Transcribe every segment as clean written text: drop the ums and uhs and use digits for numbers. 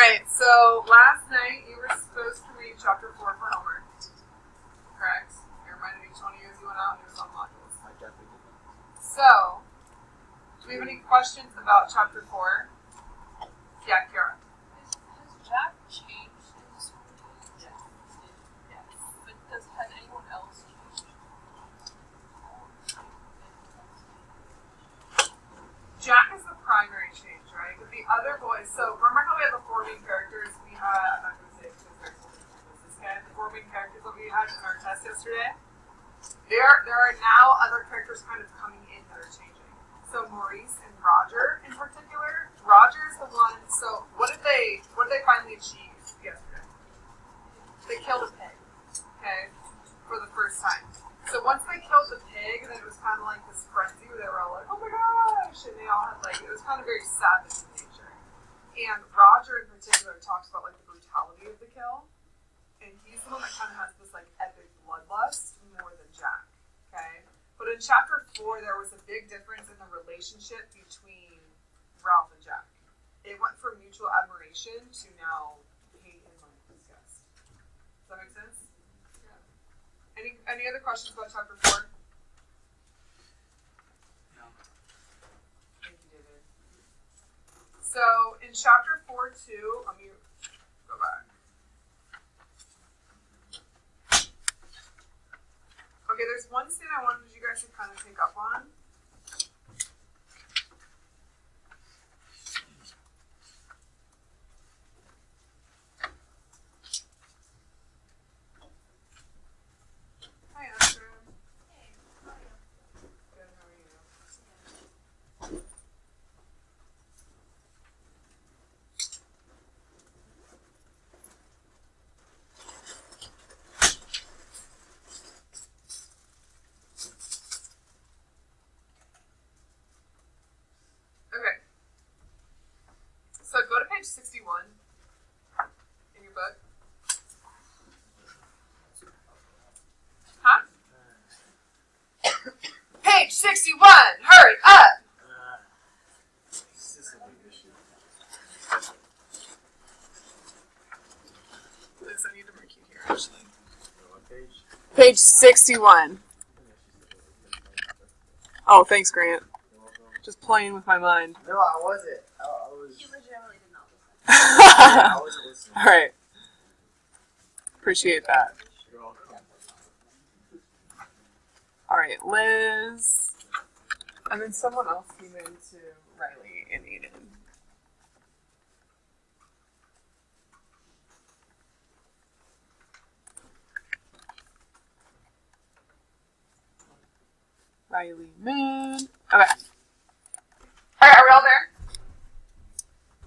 Alright, so last night you were supposed to read chapter 4 for homework. Correct? You reminded each one of you as you went out and it was on modules. I definitely did. So, do we have any questions about chapter 4? Yeah, Kara. Has Jack changed in this movie? Yes. Yes. But has anyone else changed? Jack is the primary change, right? But the other boys, so remember how we had the 4 main characters we had, I'm not going to say it because this guy, the 4 main characters that we had in our test yesterday? There are now other characters kind of coming in that are changing. So Maurice and Roger in particular. Roger's the one, so what did they finally achieve yesterday? They killed a pig, okay, for the first time. So once they killed the pig, then it was kind of like this frenzy where they were all like, oh my gosh, and they all had like, it was kind of very savage in nature. And Roger in particular talks about like the brutality of the kill, and he's the one that kind of has this like epic bloodlust more than Jack, okay? But in chapter 4, there was a big difference in the relationship between Ralph and Jack. It went from mutual admiration to now hate and like disgust. Does that make sense? Any other questions about chapter 4? No. Thank you, David. So in chapter 4 too, let me go back. Okay, there's one scene I wanted you guys to kind of pick up on. Hi, Astrid. Hey, how are you? Good, how are you? Okay. So go to page 61 in your book. Huh? Page 61! Hurry up! This is a big issue. Liz, I need to mark you here, actually. What page? Page 61. Oh, thanks, Grant. You're welcome. Just playing with my mind. No, I wasn't. I was. He legitimately did not listen. I wasn't listening. Alright. Appreciate that. You're welcome. Alright, Liz. And then someone else came in to Riley and Aiden. Riley Moon. Okay. Alright, are we all there?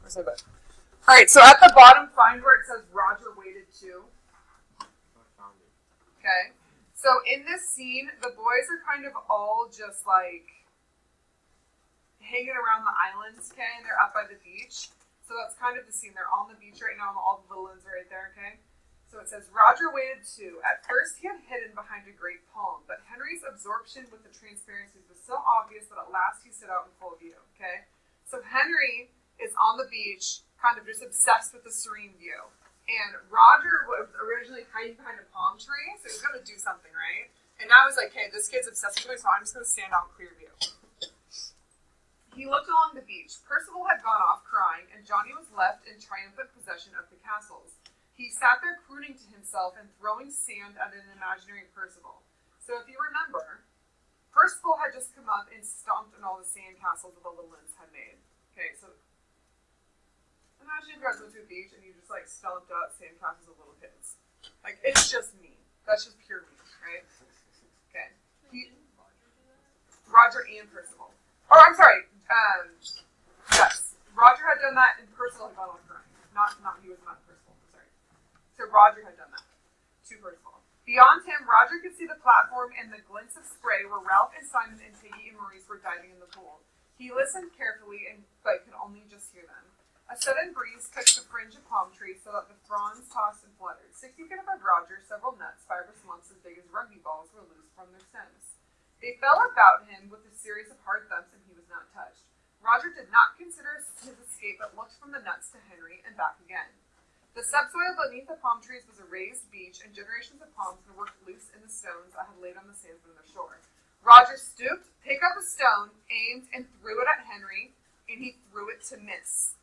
Where's my book? Alright, so at the bottom, find where it says Roger waited too. I found it. Okay. So in this scene, the boys are kind of all just like hanging around the islands, okay? And they're up by the beach. So that's kind of the scene. They're on the beach right now, and all the little ones are right there, okay? So it says, Roger waited too. At first, he had hidden behind a great palm, but Henry's absorption with the transparencies was so obvious that at last he stood out in full view, okay? So Henry is on the beach, kind of just obsessed with the serene view. And Roger was originally hiding behind a palm tree, so he was going to do something, right? And now he's like, hey, this kid's obsessed with me, so I'm just going to stand out in clear view. He looked along the beach. Percival had gone off crying, and Johnny was left in triumphant possession of the castles. He sat there crooning to himself and throwing sand at an imaginary Percival. So if you remember, Percival had just come up and stomped on all the sand castles that the little ones had made. Okay, so imagine if you guys went to a beach and you just like stomped out sand castles of little kids. Like, it's just mean. That's just pure mean, right? Okay. Roger and Percival. Oh, I'm sorry. Yes. Roger had done that and Percival had gone on crying. Not he was not Percival. Sorry. So Roger had done that to Percival. Beyond him, Roger could see the platform and the glints of spray where Ralph and Simon and Piggy and Maurice were diving in the pool. He listened carefully but could only just hear them. A sudden breeze touched the fringe of palm trees so that the fronds tossed and fluttered. 60 feet above Roger, several nuts, fibrous lumps as big as rugby balls, were loose from their stems. They fell about him with a series of hard thumps, and he was not touched. Roger did not consider his escape, but looked from the nuts to Henry and back again. The subsoil beneath the palm trees was a raised beach, and generations of palms had worked loose in the stones that had laid on the sands from the shore. Roger stooped, picked up a stone, aimed, and threw it at Henry, and he threw it to miss.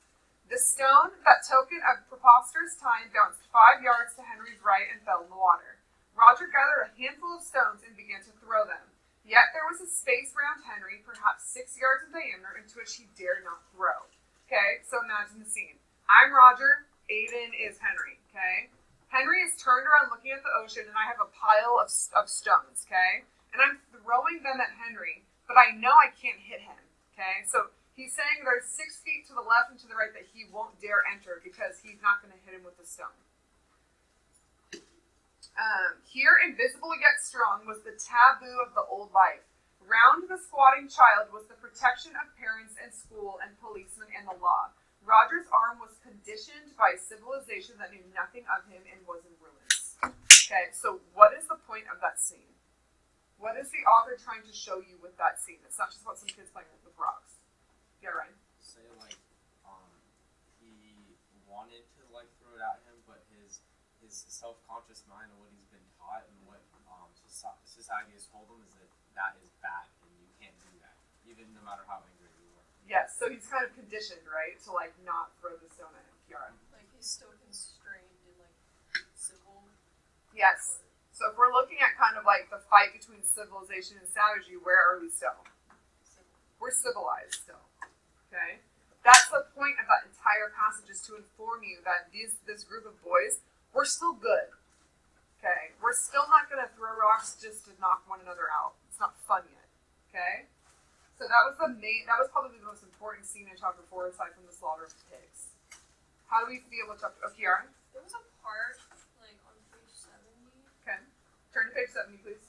The stone, that token of preposterous time, bounced 5 yards to Henry's right and fell in the water. Roger gathered a handful of stones and began to throw them. Yet there was a space around Henry, perhaps 6 yards in diameter, into which he dared not throw. Okay, so imagine the scene. I'm Roger, Aiden is Henry, okay? Henry is turned around looking at the ocean, and I have a pile of stones, okay? And I'm throwing them at Henry, but I know I can't hit him, okay? So he's saying there's 6 feet to the left and to the right that he won't dare enter because he's not going to hit him with the stone. Here, invisible yet strong, was the taboo of the old life. Round the squatting child was the protection of parents and school and policemen and the law. Roger's arm was conditioned by a civilization that knew nothing of him and was in ruins. Okay, so what is the point of that scene? What is the author trying to show you with that scene? It's not just about some kids playing with rocks. Yeah, Ryan? Say like, he wanted to like throw it at him, but his self-conscious mind and what he's been taught and what society has told him is that is bad and you can't do that, even no matter how angry you are. Yes, so he's kind of conditioned, right, to like not throw the stone at him. Kiara? Like he's still constrained in like civil. Yes. So if we're looking at kind of like the fight between civilization and savagery, where are we still? We're civilized still. Okay? That's the point of that entire passage, is to inform you that this group of boys, we're still good. Okay? We're still not going to throw rocks just to knock one another out. It's not fun yet. Okay? So that was probably the most important scene in chapter 4, aside from the slaughter of pigs. How do we feel with chapter, Kiara? There was a part like on page 70. Okay. Turn to page 70, please.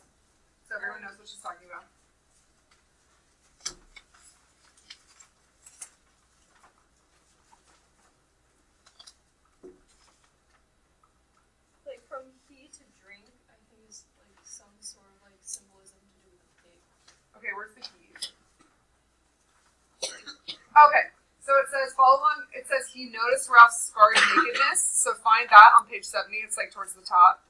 So everyone knows what she's talking about. Like from he to drink, I think is like some sort of like symbolism to do with the pig. Okay, where's the keys? Okay, so it says, follow along, it says he noticed Ralph's scarred nakedness, so find that on page 70, it's like towards the top.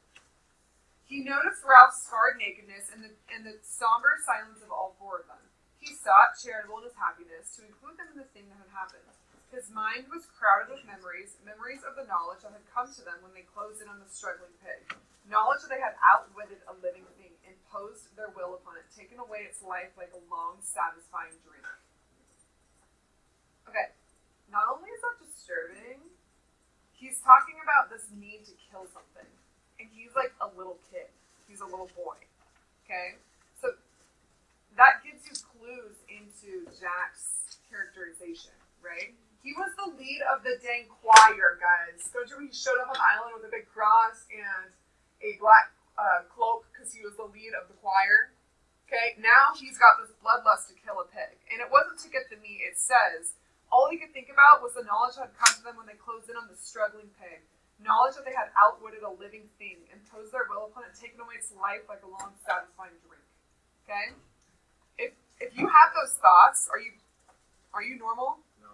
He noticed Ralph's scarred nakedness and the somber silence of all 4 of them. He sought, charitable in his happiness, to include them in the thing that had happened. His mind was crowded with memories of the knowledge that had come to them when they closed in on the struggling pig. Knowledge that they had outwitted a living thing, imposed their will upon it, taken away its life like a long, satisfying drink. Okay, not only is that disturbing, he's talking about this need to kill something. And he's like a little kid. He's a little boy. Okay? So that gives you clues into Jack's characterization, right? He was the lead of the dang choir, guys. Don't you remember he showed up on the island with a big cross and a black cloak because he was the lead of the choir? Okay, now he's got this bloodlust to kill a pig. And it wasn't to get the meat. It says, all he could think about was the knowledge that had come to them when they closed in on the struggling pig. Knowledge that they had outwitted a living thing, imposed their will upon it, taken away its life like a long, satisfying drink. Okay? If you have those thoughts, are you normal? No.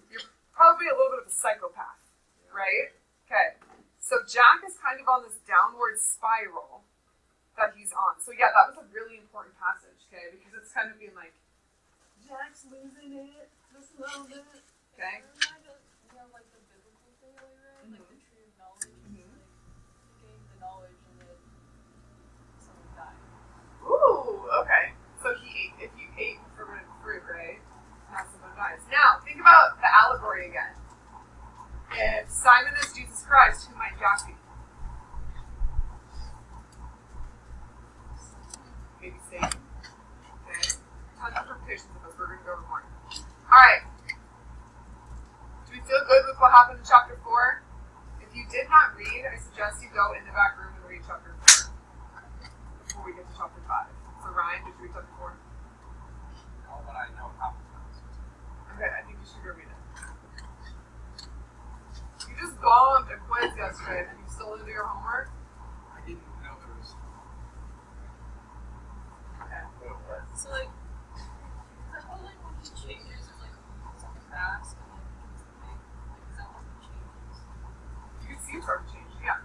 You're probably a little bit of a psychopath, right? Okay. So Jack is kind of on this downward spiral that he's on. So yeah, that was a really important passage, okay? Because it's kind of being like, Jack's losing it just a little bit. Okay? Like the biblical thing that we read, like the tree of knowledge. Like he gained the knowledge and then someone died. Ooh, okay. So if you ate forbidden fruit, right? Now someone dies. Now, think about the allegory again. If Simon is Jesus Christ, who might Jack be? Maybe Satan. Okay. Tons of interpretations of this. We're going to go over more. Alright. Do we feel good with what happened in chapter 4? If you did not read, I suggest you go in the back room and read chapter 4 before we get to chapter 5. So Ryan, did you read chapter 4? No, but I know half the time. Okay, I think you should go read it. You just bombed a quiz yesterday and you still didn't do your homework? I didn't know there was. Okay. So like, I feel like when he changes start changing. Yeah.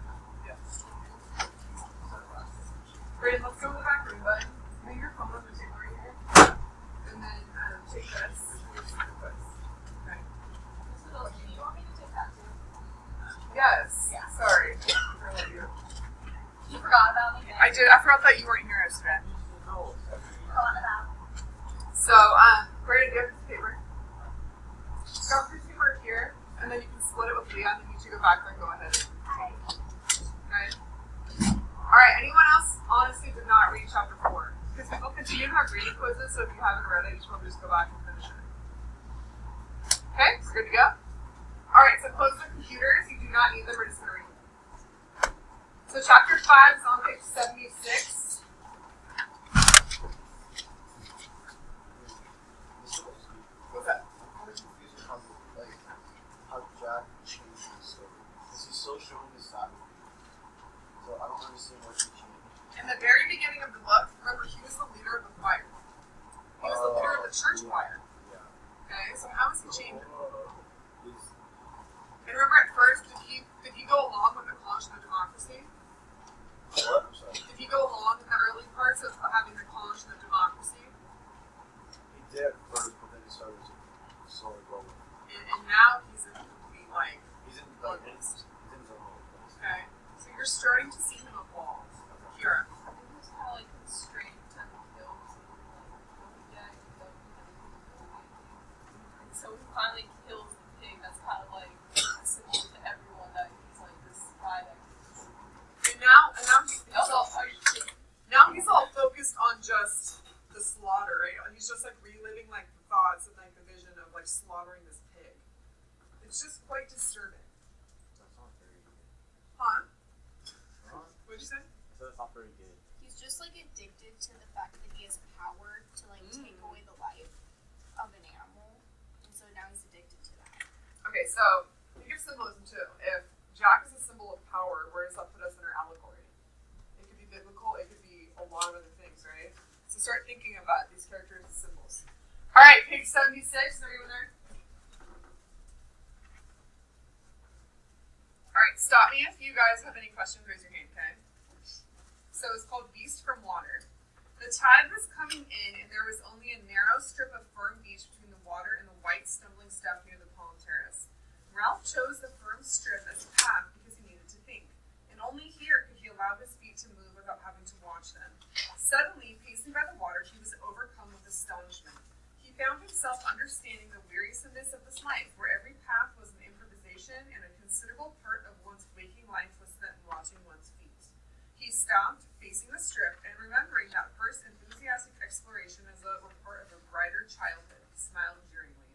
Great, let's go to the back room, bud. Bring your phone on the table right here. And then take this. Okay. Do you want me to take that too? Yes. Yeah. Sorry. You forgot about me? I did. I forgot that you weren't here yesterday. No. Forgot about me. So, Brandon, do you have this paper? Grab this paper here, and then you can split it with Leah, and then you two go back there and go ahead. Okay? Alright, anyone else honestly did not read chapter 4? Because we will continue to have reading quizzes, so if you haven't read it, you should probably just go back and finish it. Okay, we're good to go? Alright, so close the computers. You do not need them, we're just going to read them. So chapter 5 is on page 76. What's that? I'm confused with how Jack changed his story. Because he's still showing his side. So I don't understand what he changed. In the very beginning of the book, remember, he was the leader of the choir. He was the leader of the church choir. Yeah. Okay, so how is he changing? He's, And remember at first, did he go along with the college of democracy? what? I'm sorry. Did he go along in the early parts of having the college and the democracy? He did at first, but then he started to slowly go. And now he's in complete, like, He's in focused. He's in his own place. Okay, so you're starting to see him evolve. Here. I think he was kind of like constrained to the kills and like Jack and stuff. So he finally kills the pig. That's kind of like a symbol to everyone that he's like this guy that. And now Also, he's all focused on just the slaughter, right? He's just like reliving like the thoughts and like the vision of like slaughtering this pig. It's just quite disturbing. That's not very good. Huh? Huh? What'd you say? So that's not very good. He's just like addicted to the fact that he has power to like take away the life of an animal, and so now he's addicted to that. Okay, so think of symbolism too. If Jack is a symbol of power, where does that put us in our allegory? It could be biblical, it could be a lot of other things, right? So start thinking about these characters as symbols. Alright, page 76, is everyone there? Alright, stop me if you guys have any questions, raise your hand, okay? So it's called Beast from Water. The tide was coming in, and there was only a narrow strip of firm beach between the water and the white stumbling step near the palm terrace. Ralph chose the firm strip as a path because he needed to think, and only here could he allow his feet to move without having to watch them. Suddenly, pacing by the water, he was overcome with astonishment. He found himself understanding the wearisomeness of this life, where every path was an improvisation and a considerable part of one's waking life was spent watching one's feet. He stopped, facing the strip, and remembering that first enthusiastic exploration as a report of a brighter childhood, he smiled jeeringly.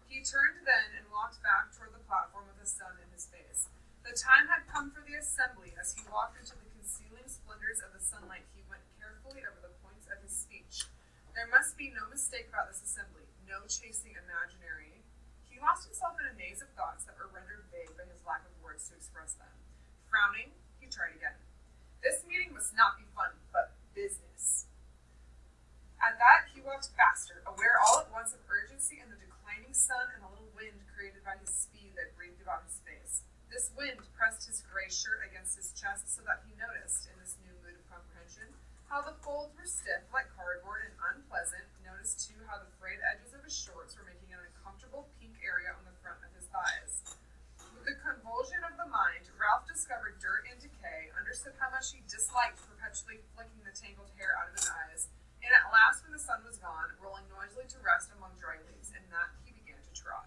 He turned then and walked back toward the platform with the sun in his face. The time had come for the assembly. As he walked into the concealing splendors of the sunlight, he went carefully over the points of his speech. There must be no mistake about this assembly, no chasing imaginary. He lost himself in a maze of thoughts that were rendered vague by his lack of words to express them. Frowning, he tried again. This meeting must not be fun, but business. At that, he walked faster, aware all at once of urgency in the declining sun and a little wind created by his speed that breathed about his face. This wind pressed his gray shirt against his chest so that he noticed, in this new mood of comprehension, how the folds were stiff like cardboard and unpleasant. Noticed, too, how the frayed edges of his shorts were making an uncomfortable pink area on the front of his thighs. With the convulsion of the mind, Ralph discovered dirt and decay, understood how much he disliked perpetually flicking the tangled hair out of his eyes, and at last, when the sun was gone, rolling noisily to rest among dry leaves, and that he began to trot.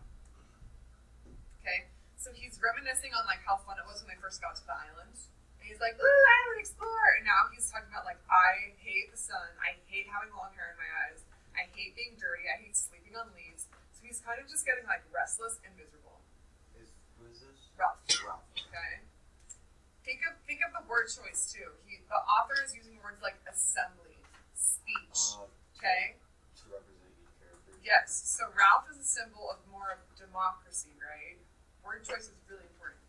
Okay, so he's reminiscing on like how fun it was when they first got to the island, and he's like, "Ooh, island explorer!" And now he's talking about like, I hate the sun, I hate having long hair in my eyes, I hate being dirty, I hate sleeping on leaves. So he's kind of just getting like restless and miserable. Who is this? Ralph. Ralph. Okay. Think of the word choice too. The author is using words like assembly, speech. Okay. To represent each character. Yes. So Ralph is a symbol of more of democracy, right? Word choice is really important.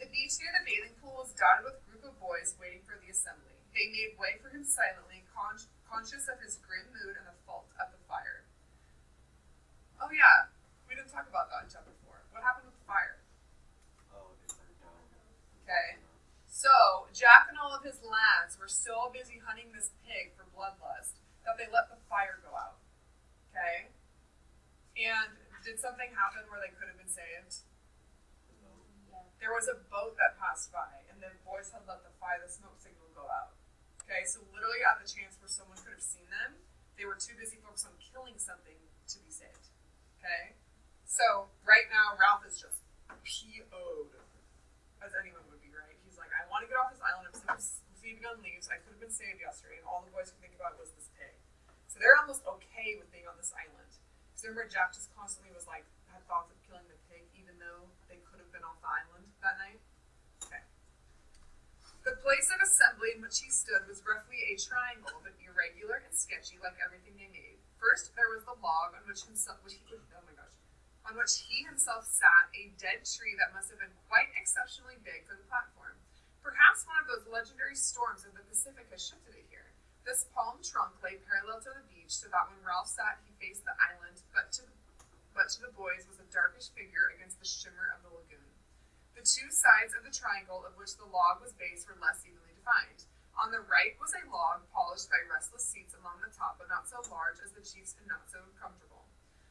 The beach near the bathing pool was dotted with a group of boys waiting for the assembly. They made way for him silently, conscious of his grim mood and the fault of the fire. Oh yeah, we didn't talk about that in chapter 4. What happened with the fire? Oh, So Jack and all of his lads were so busy hunting this pig for bloodlust that they let the fire go out. Okay? And did something happen where they could have been saved? Yeah. There was a boat that passed by, and the boys had let the smoke signal go out. Okay, so literally at the chance where someone could have seen them, they were too busy focused on killing something to be saved. Okay? So right now, Ralph is just PO'd, as anyone would be, right? He's like, I want to get off this island. I'm seeing gun leaves. I could have been saved yesterday, and all the boys could think about was this pig. So they're almost okay with being on this island. Because remember, Jack just constantly was like, had thoughts of killing the pig, even though they could have been off the island that night. Okay. The place of assembly in which he stood was roughly a triangle, but irregular and sketchy like everything they made. First, there was the log on which he himself sat, a dead tree that must have been quite exceptionally big for the platform. Perhaps one of those legendary storms of the Pacific has shifted it here. This palm trunk lay parallel to the beach, so that when Ralph sat, he faced the island, but to the boys was a darkish figure against the shimmer of the lagoon. The two sides of the triangle of which the log was based were less evenly defined. On the right was a log polished by restless seats along the top, but not so large as the chief's and not so comfortable.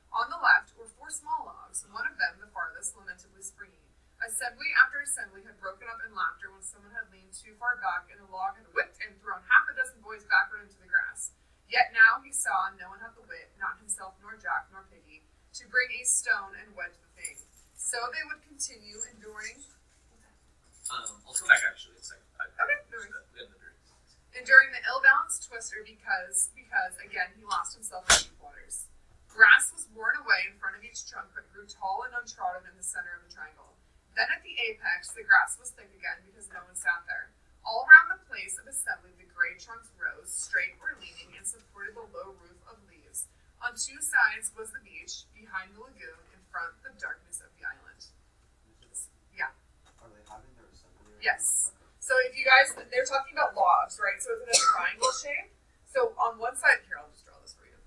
On the left were 4 small logs, one of them, the farthest, lamentably springy. Assembly after assembly had broken up in laughter when someone had leaned too far back and a log had whipped and thrown half a dozen boys backward into the grass. Yet now he saw no one had the wit, not himself nor Jack nor Piggy, to bring a stone and wedge the thing. So they would continue enduring. I'll come back actually. It's like, Okay, no worries. we have the dirt. Enduring the ill-balanced twister because again he lost himself in deep waters. Grass was worn away in front of each trunk, but grew tall and untrodden in the center of the triangle. Then at the apex, the grass was thick again because no one sat there. All around the place of assembly, the gray trunks rose, straight or leaning, and supported the low roof of leaves. On 2 sides was the beach, behind the lagoon, in front the darkness of the island. Yeah. Are they having their assembly? Yes. Okay. So if you guys, they're talking about logs, right? So it's in a triangle shape. So on one side, here, I'll just draw this for you.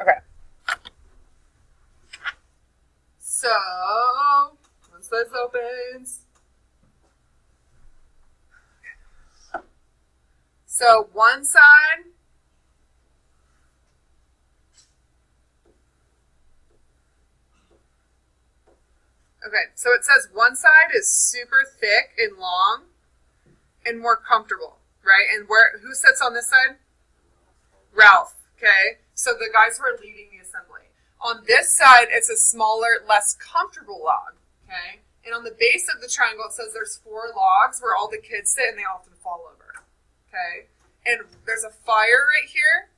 Okay. So once this opens, so one side. Okay, so it says one side is super thick and long and more comfortable, right? And who sits on this side? Ralph, okay? So the guys who are leading the assembly. On this side, it's a smaller, less comfortable log, okay? And on the base of the triangle, it says there's 4 logs where all the kids sit and they often fall over, okay? And there's a fire right here.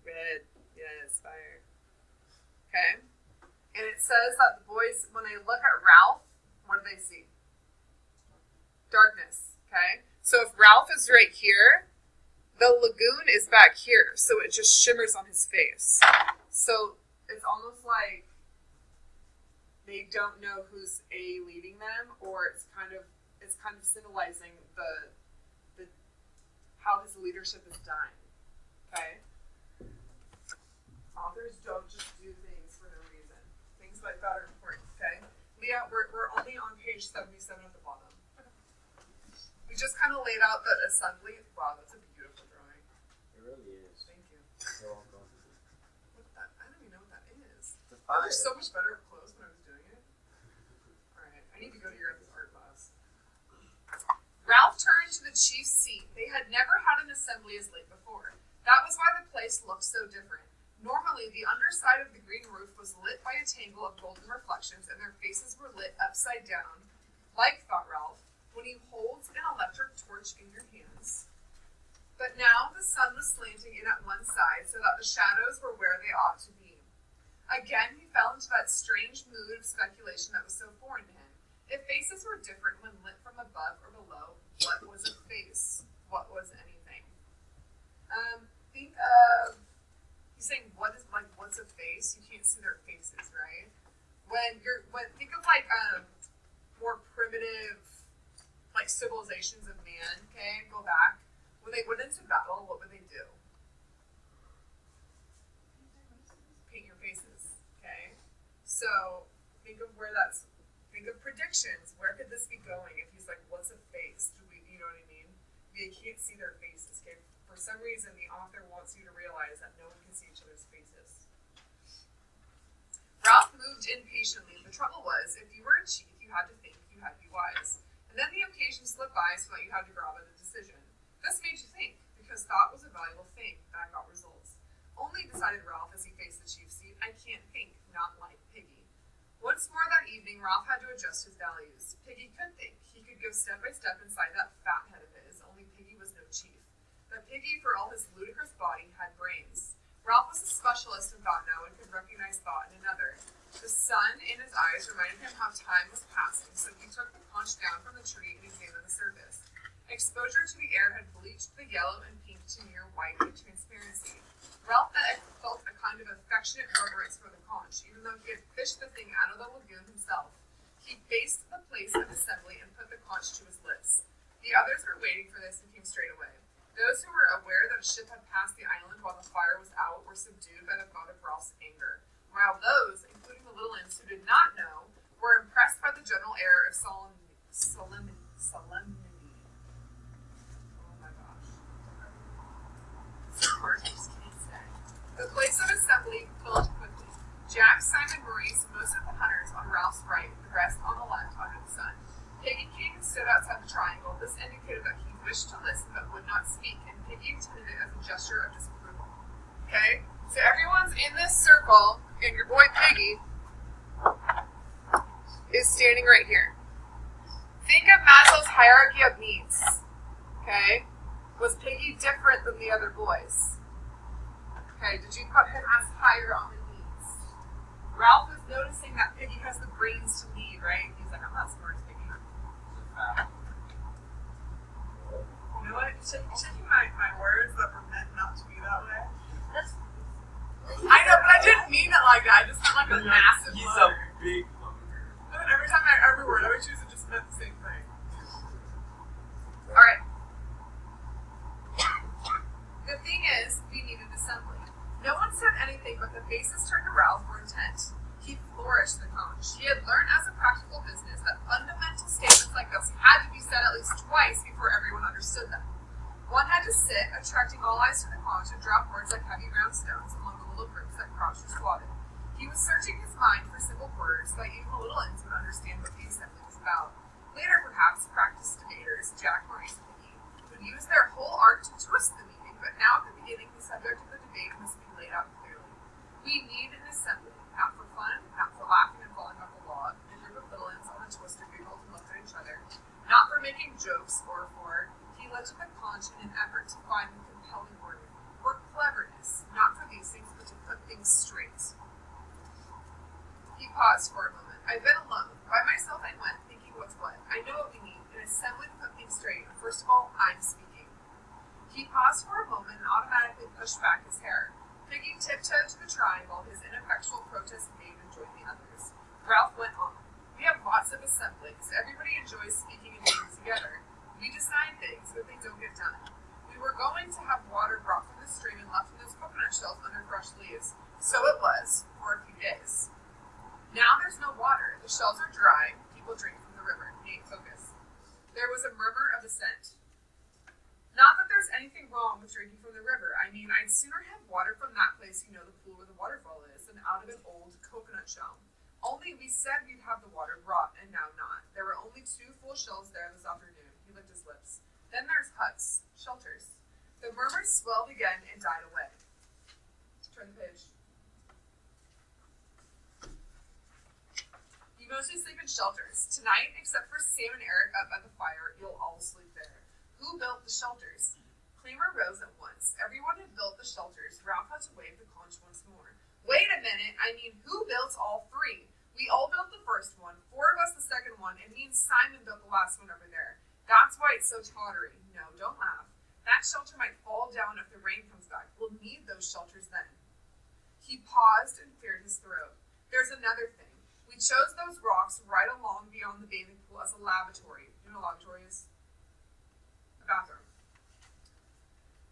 Red, yes, fire. Okay? And it says that the boys, when they look at Ralph, what do they see? Darkness, okay? So if Ralph is right here, the lagoon is back here, so it just shimmers on his face. So it's almost like they don't know who's leading them, or it's kind of symbolizing the how his leadership is dying. Okay? Authors don't just do things for no reason. Things like that are important, okay? Leah, we're only on page 77 at the bottom. We just kind of laid out the assembly. Wow, that's a beautiful drawing. It really is. Thank you. You're welcome. I don't even know what that is. The I fire. was so much better up close when I was doing it. Alright, I need to go to your art class. Ralph turned to the chief's seat. They had never had an assembly as late before. That was why the place looked so different. Normally, the underside of the green roof was lit by a tangle of golden reflections, and their faces were lit upside down, like, thought Ralph, when he holds an electric torch in your hands. But now the sun was slanting in at one side, so that the shadows were where they ought to be. Again, he fell into that strange mood of speculation that was so foreign to him. If faces were different when lit from above or below, what was a face? What was anything? Think of, he's saying, what's a face? You can't see their faces, right? Think of more primitive, like civilizations of man, okay? Go back. When they went into battle, what would they do? So think of predictions. Where could this be going? If he's like, what's a face? You know what I mean? They can't see their faces. Okay? For some reason, the author wants you to realize that no one can see each other's faces. Ralph moved impatiently. The trouble was, if you were a chief, you had to think, you had to be wise. And then the occasion slipped by so that you had to grab at a decision. This made you think, because thought was a valuable thing that got results. Only, decided Ralph as he faced the chief's seat, I can't think, not like Piggy. Once more that evening, Ralph had to adjust his values. Piggy could think. He could go step by step inside that fat head of his, only Piggy was no chief. But Piggy, for all his ludicrous body, had brains. Ralph was a specialist in thought now and could recognize thought in another. The sun in his eyes reminded him how time was passing, so he took the conch down from the tree and examined the surface. Exposure to the air had bleached the yellow and pink to near white and transparency. Ralph felt a kind of affectionate reverence for the conch, even though he had fished the thing out of the lagoon himself. He faced the place of assembly and put the conch to his lips. The others were waiting for this and came straight away. Those who were aware that a ship had passed the island while the fire was out were subdued by the thought of Ralph's anger, while those, including the little imps who did not know, were impressed by the general air of solemnity. Oh my gosh. The place of assembly filled quickly. Jack, Simon, Maurice, most of the hunters on Ralph's right, the rest on the left under the sun. Piggy came and stood outside the triangle. This indicated that he wished to listen but would not speak, and Piggy intended it as a gesture of disapproval. Okay? So everyone's in this circle, and your boy Piggy is standing right here. Think of Maslow's hierarchy of needs. Okay? Was Piggy different than the other boys? Okay, did you put him as higher on the needs? Ralph is noticing that Piggy has the brains to lead, right? He's like, I'm not smart as Piggy. You know what? Taking my words that were meant not to be that way. I know, but I didn't mean it like that. I just meant like a massive He's word. a big lover. And every word I would choose, it just meant the same thing. Alright. The thing is, we needed assembly. No one said anything, but the faces turned to Ralph were intent. He flourished the conch. He had learned as a practical business that fundamental statements like this had to be said at least twice before everyone understood them. One had to sit, attracting all eyes to the conch, and drop words like heavy round stones among the little groups that crouched or squatted. He was searching his mind for simple words that even the little ends would understand what the assembly was about. Later, perhaps, practiced debaters, Jack, Maurice, and Piggy, would use their whole art to twist the meaning, but now at the beginning the subject of the debate must be laid out clearly. We need an assembly, not for fun, not for laughing and falling off the log. A group of little ends on a twister giggled and looked at each other, not for making jokes or for. He lifted the conch in an effort to find the compelling word, or cleverness, not for these things, but to put things straight. He paused for a moment. I've been alone. By myself I went, thinking what's what. I know what we need, an assembly to put things straight. First of all, I'm speaking. He paused for a moment and automatically pushed back his hair. Piggy tiptoed to the triangle, his ineffectual protest made, and joined the others. Ralph went on. We have lots of assemblies. Everybody enjoys speaking and being together. We decide things, but they don't get done. We were going to have water brought from the stream and left in those coconut shells under fresh leaves. So it was, for a few days. Now there's no water. The shells are dry. People drink from the river. Nate, focus. There was a murmur of assent. Not that there's anything wrong with drinking from the river. I mean, I'd sooner have water from that place, you know, the pool where the waterfall is, than out of an old coconut shell. Only we said we'd have the water brought, and now not. There were only 2 full shells there this afternoon. He licked his lips. Then there's huts, shelters. The murmur swelled again and died away. Turn the page. You mostly sleep in shelters. Tonight, except for Sam and Eric up at the fire, you'll all sleep there. Who built the shelters? Clamor rose at once. Everyone had built the shelters. Ralph had to wave the conch once more. Wait a minute. I mean, who built all 3? We all built the first one, 4 of us the second one, and me and Simon built the last one over there. That's why it's so tottery. No, don't laugh. That shelter might fall down if the rain comes back. We'll need those shelters then. He paused and cleared his throat. There's another thing. We chose those rocks right along beyond the bathing pool as a lavatory. You know what a lavatory is? A bathroom.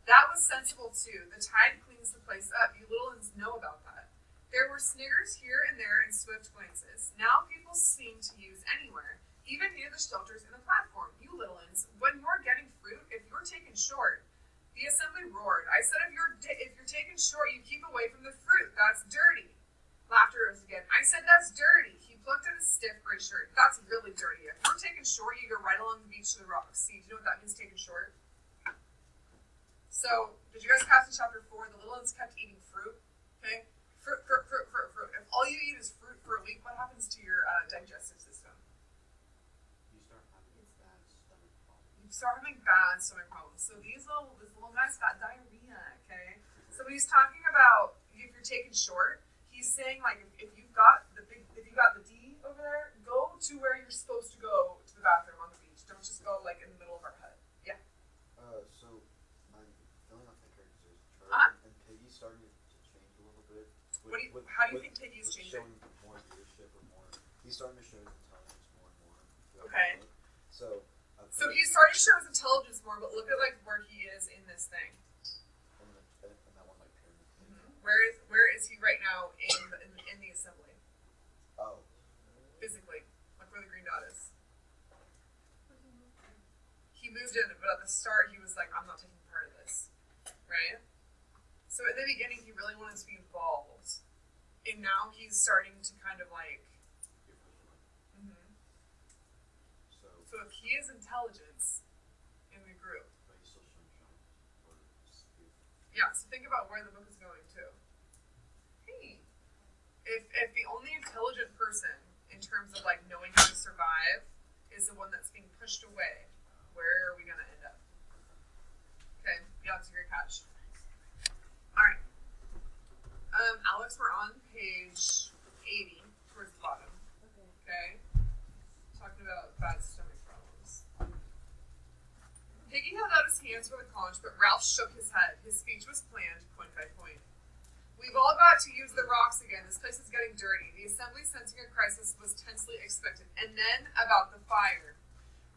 That was sensible too. The tide cleans the place up. You little ones know about that. There were sniggers here and there and swift glances. Now people seem to use anywhere, even near the shelters and the platform. You little uns, when you're getting fruit, if you're taken short. The assembly roared. I said if you're taken short, you keep away from the fruit. That's dirty. Laughter rose again. I said that's dirty. He plucked at his stiff gray shirt. That's really dirty. If you're taken short, you go right along the beach to the rocks. See, do you know what that means, taken short? So, did you guys catch in chapter 4? The little ones kept eating fruit. Okay? Fruit. If all you eat is fruit for a week, what happens to your digestive system? You start having bad stomach problems. You start having bad stomach problems. So this little guy's got diarrhea, okay? So when he's talking about if you're taken short, he's saying like if you've got the D over there, go to where you're supposed to go to the bathroom on the beach. Don't just go like in the middle of our hut. Yeah. So I'm filling out the characters. Charlie and Piggy's starting to change a little bit. How do you think Piggy's changing? Showing more leadership or more. He's starting to show his intelligence more and more. Okay. So he's starting to show his intelligence more, but look at like where he is in this thing. in that one like pyramid thing. Mm-hmm. Where is he right now in the assembly? Oh. Physically, like where the green dot is. He moved in, but at the start he was like, I'm not taking part of this, right? So at the beginning he really wanted to be involved, and now he's starting to kind of like. Mm-hmm. So if he is intelligence in the group. But he's still showing charm. Yeah, so think about where the book is going to. Hey, if the only intelligent person in terms of like knowing how to survive is the one that's being pushed away, where are we gonna end up? Okay, yeah, that's a great catch. All right, Alex, we're on page 80 towards the bottom. Okay, talking about bad stomach problems. Piggy held out his hands for the conch, but Ralph shook his head. His speech was planned, point by point. We've all got to use the rocks again. This place is getting dirty. The assembly, sensing a crisis, was tensely expectant. And then about the fire.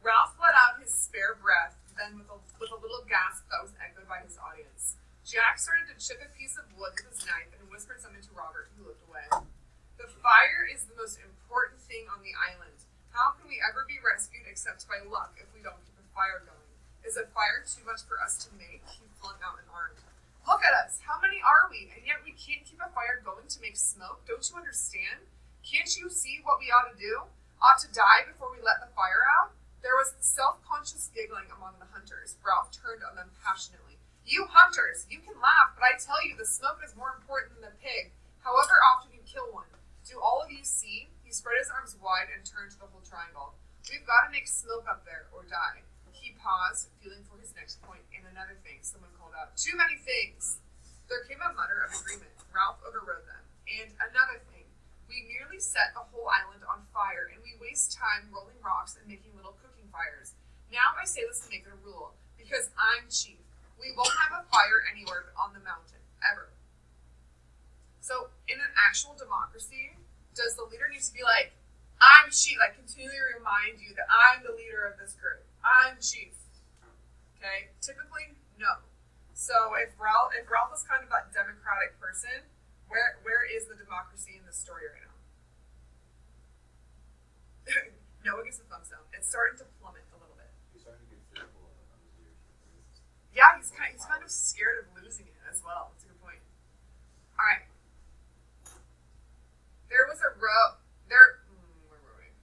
Ralph let out his spare breath, then with a little gasp that was echoed by his audience. Jack started to chip a piece of wood with his knife and whispered something to Robert, who looked away. The fire is the most important thing on the island. How can we ever be rescued except by luck if we don't keep a fire going? Is a fire too much for us to make? He flung out an arm. Look at us! How many are we? And yet we can't keep a fire going to make smoke? Don't you understand? Can't you see what we ought to do? Ought to die before we let the fire out? There was self-conscious giggling among the hunters. Ralph turned on them passionately. You hunters! You can laugh, but I tell you the smoke is more important than the pig, however often you kill one. Do all of you see? He spread his arms wide and turned to the whole triangle. We've got to make smoke up there or die. He paused, feeling for his next point, and another thing, someone called out. Too many things! There came a mutter of agreement. Ralph overrode them. And another thing. We nearly set the whole island on fire, and we waste time rolling rocks and making little cooking fires. Now I say this to make it a rule, because I'm chief. We won't have a fire anywhere but on the mountain, ever. So, in an actual democracy, does the leader need to be like, I'm chief, like continually remind you that I'm the leader of this group. I'm chief. Okay? Typically, no. So if Ralph is kind of that democratic person, where is the democracy in this story right now? Noah gives a thumbs down. It's starting to plummet a little bit. He's starting to get fearful of his leadership. Yeah, he's kind of scared of losing it as well. That's a good point. All right. There was a row. Where were we?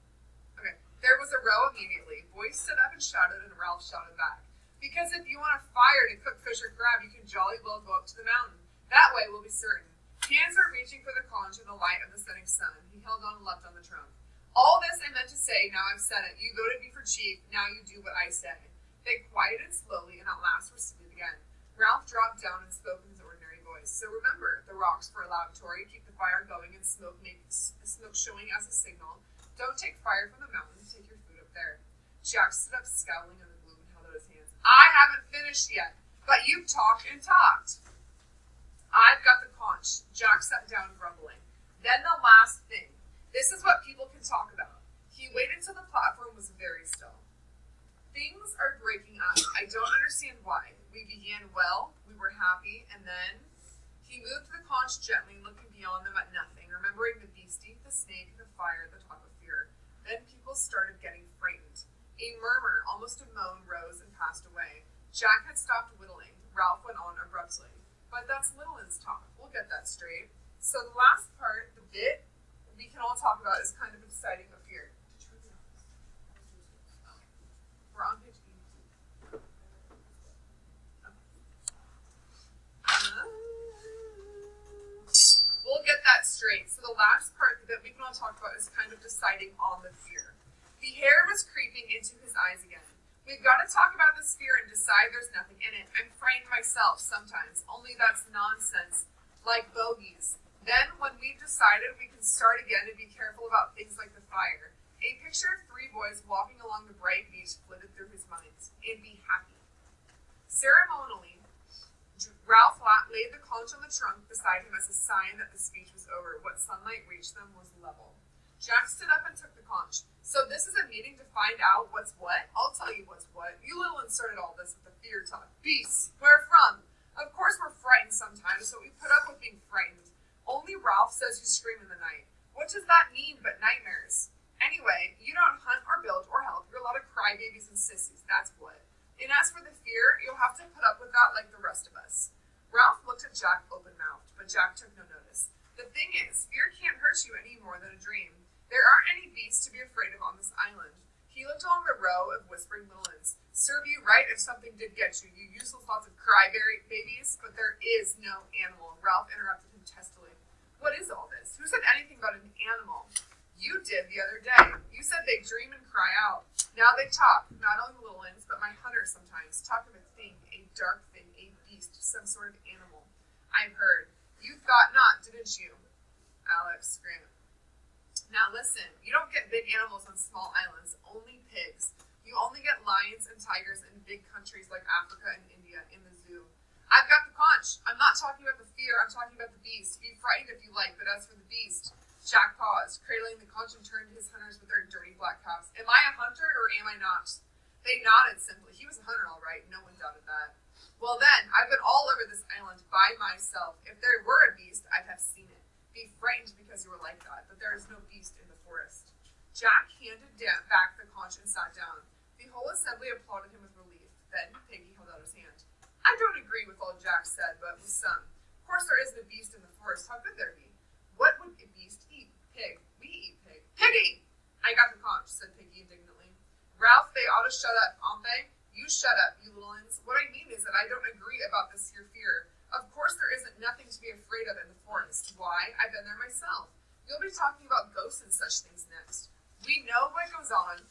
Okay. There was a row immediately. Boys stood up and shouted, and Ralph shouted back. Because if you want a fire to cook fish or crab, you can jolly well go up to the mountain. That way we'll be certain. Hands were reaching for the conch in the light of the setting sun. He held on and leapt on the trunk. All this I meant to say, now I've said it. You voted me for chief, now you do what I say. They quieted slowly and at last were seated again. Ralph dropped down and spoke in his ordinary voice. So remember, the rocks for a lavatory, keep the fire going and smoke showing as a signal. Don't take fire from the mountain, take your food up there. Jack stood up scowling in the gloom and held out his hands. I haven't finished yet, but you've talked and talked. I've got the conch. Jack sat down grumbling. Then the last thing. This is what people can talk about. He waited till the platform was very still. Things are breaking up. I don't understand why. We began well, we were happy, and then He moved the conch gently, looking beyond them at nothing, remembering the beastie, the snake, the fire, the talk of fear. Then people started getting frightened. A murmur, almost a moan, rose and passed away. Jack had stopped whittling. Ralph went on abruptly. But that's Littleland's talk. We'll get that straight. So the last part, the bit we can all talk about is kind of exciting of fear. We're on page 82. We'll get that straight. So the last part that we can all talk about is kind of deciding on the fear. The hair was creeping into his eyes again. We've got to talk about this fear and decide there's nothing in it. I'm frightened myself sometimes, only that's nonsense, like bogeys. Then, when we've decided, we can start again and be careful about things like the fire. A picture of 3 boys walking along the bright beach flitted through his mind. And be happy. Ceremonially, Ralph laid the conch on the trunk beside him as a sign that the speech was over. What sunlight reached them was level. Jack stood up and took the conch. So this is a meeting to find out what's what? I'll tell you what's what. You little inserted all this with the fear talk. Beasts. Where from? Of course we're frightened sometimes, so we put up with being frightened. Only Ralph says you scream in the night. What does that mean but nightmares? Anyway, you don't hunt or build or help. You're a lot of crybabies and sissies. That's what. And as for the fear, you'll have to put up with that like the rest of us. Ralph looked at Jack open-mouthed, but Jack took no notice. The thing is, fear can't hurt you any more than a dream. There aren't any beasts to be afraid of on this island. He looked along the row of whispering littlelands. Serve you right if something did get you. You useless lots of crybabies, but there is no animal. Ralph interrupted him testily. What is all this? Who said anything about an animal? You did the other day. You said they dream and cry out. Now they talk, not only littlelands, but my hunters sometimes talk of a thing, a dark thing, a beast, some sort of animal. I've heard. You thought not, didn't you? Alex Grant. Now listen, you don't get big animals on small islands, only pigs. You only get lions and tigers in big countries like Africa and India in the zoo. I've got the conch. I'm not talking about the fear, I'm talking about the beast. Be frightened if you like, but as for the beast... Jack paused, cradling the conch and turned to his hunters with their dirty black caps. Am I a hunter or am I not? They nodded simply. He was a hunter, all right. No one doubted that. Well then, I've been all over this island by myself. If there were a beast, I'd have seen it. Be frightened because you were like that, but there is no beast in the forest. Jack handed back the conch and sat down. The whole assembly applauded him with relief. Then Piggy held out his hand. I don't agree with all Jack said, but with some. Of course there isn't a beast in the forest. How could there be? What would a beast eat? Pig. We eat pig. Piggy! I got the conch, said Piggy indignantly. Ralph, they ought to shut up, aren't they? You shut up, you little uns. What I mean is that I don't agree about this here fear. Of course there isn't nothing to be afraid of in the forest. Why? I've been there myself. You'll be talking about ghosts and such things next. We know what goes on,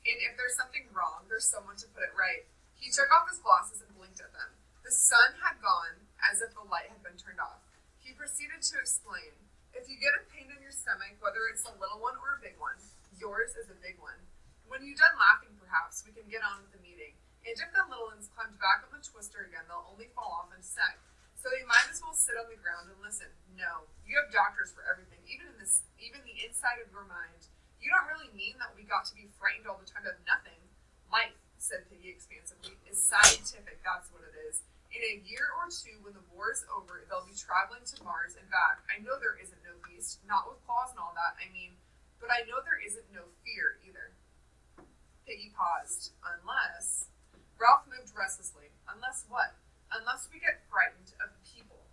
and if there's something wrong, there's someone to put it right. He took off his glasses and blinked at them. The sun had gone as if the light had been turned off. He proceeded to explain, if you get a pain in your stomach, whether it's a little one or a big one, yours is a big one. When you're done laughing, perhaps, we can get on with the meeting. And if the little ones climbed back on the twister again, they'll only fall off in a sec. So they might as well sit on the ground and listen. No, you have doctors for everything, even the inside of your mind. You don't really mean that we got to be frightened all the time of nothing. Life, said Piggy expansively, is scientific, that's what it is. In a year or two, when the war is over, they'll be traveling to Mars and back. I know there isn't no beast, not with claws and all that, I mean, but I know there isn't no fear either. Piggy paused. Unless... Ralph moved restlessly. Unless what? Unless we get frightened of people.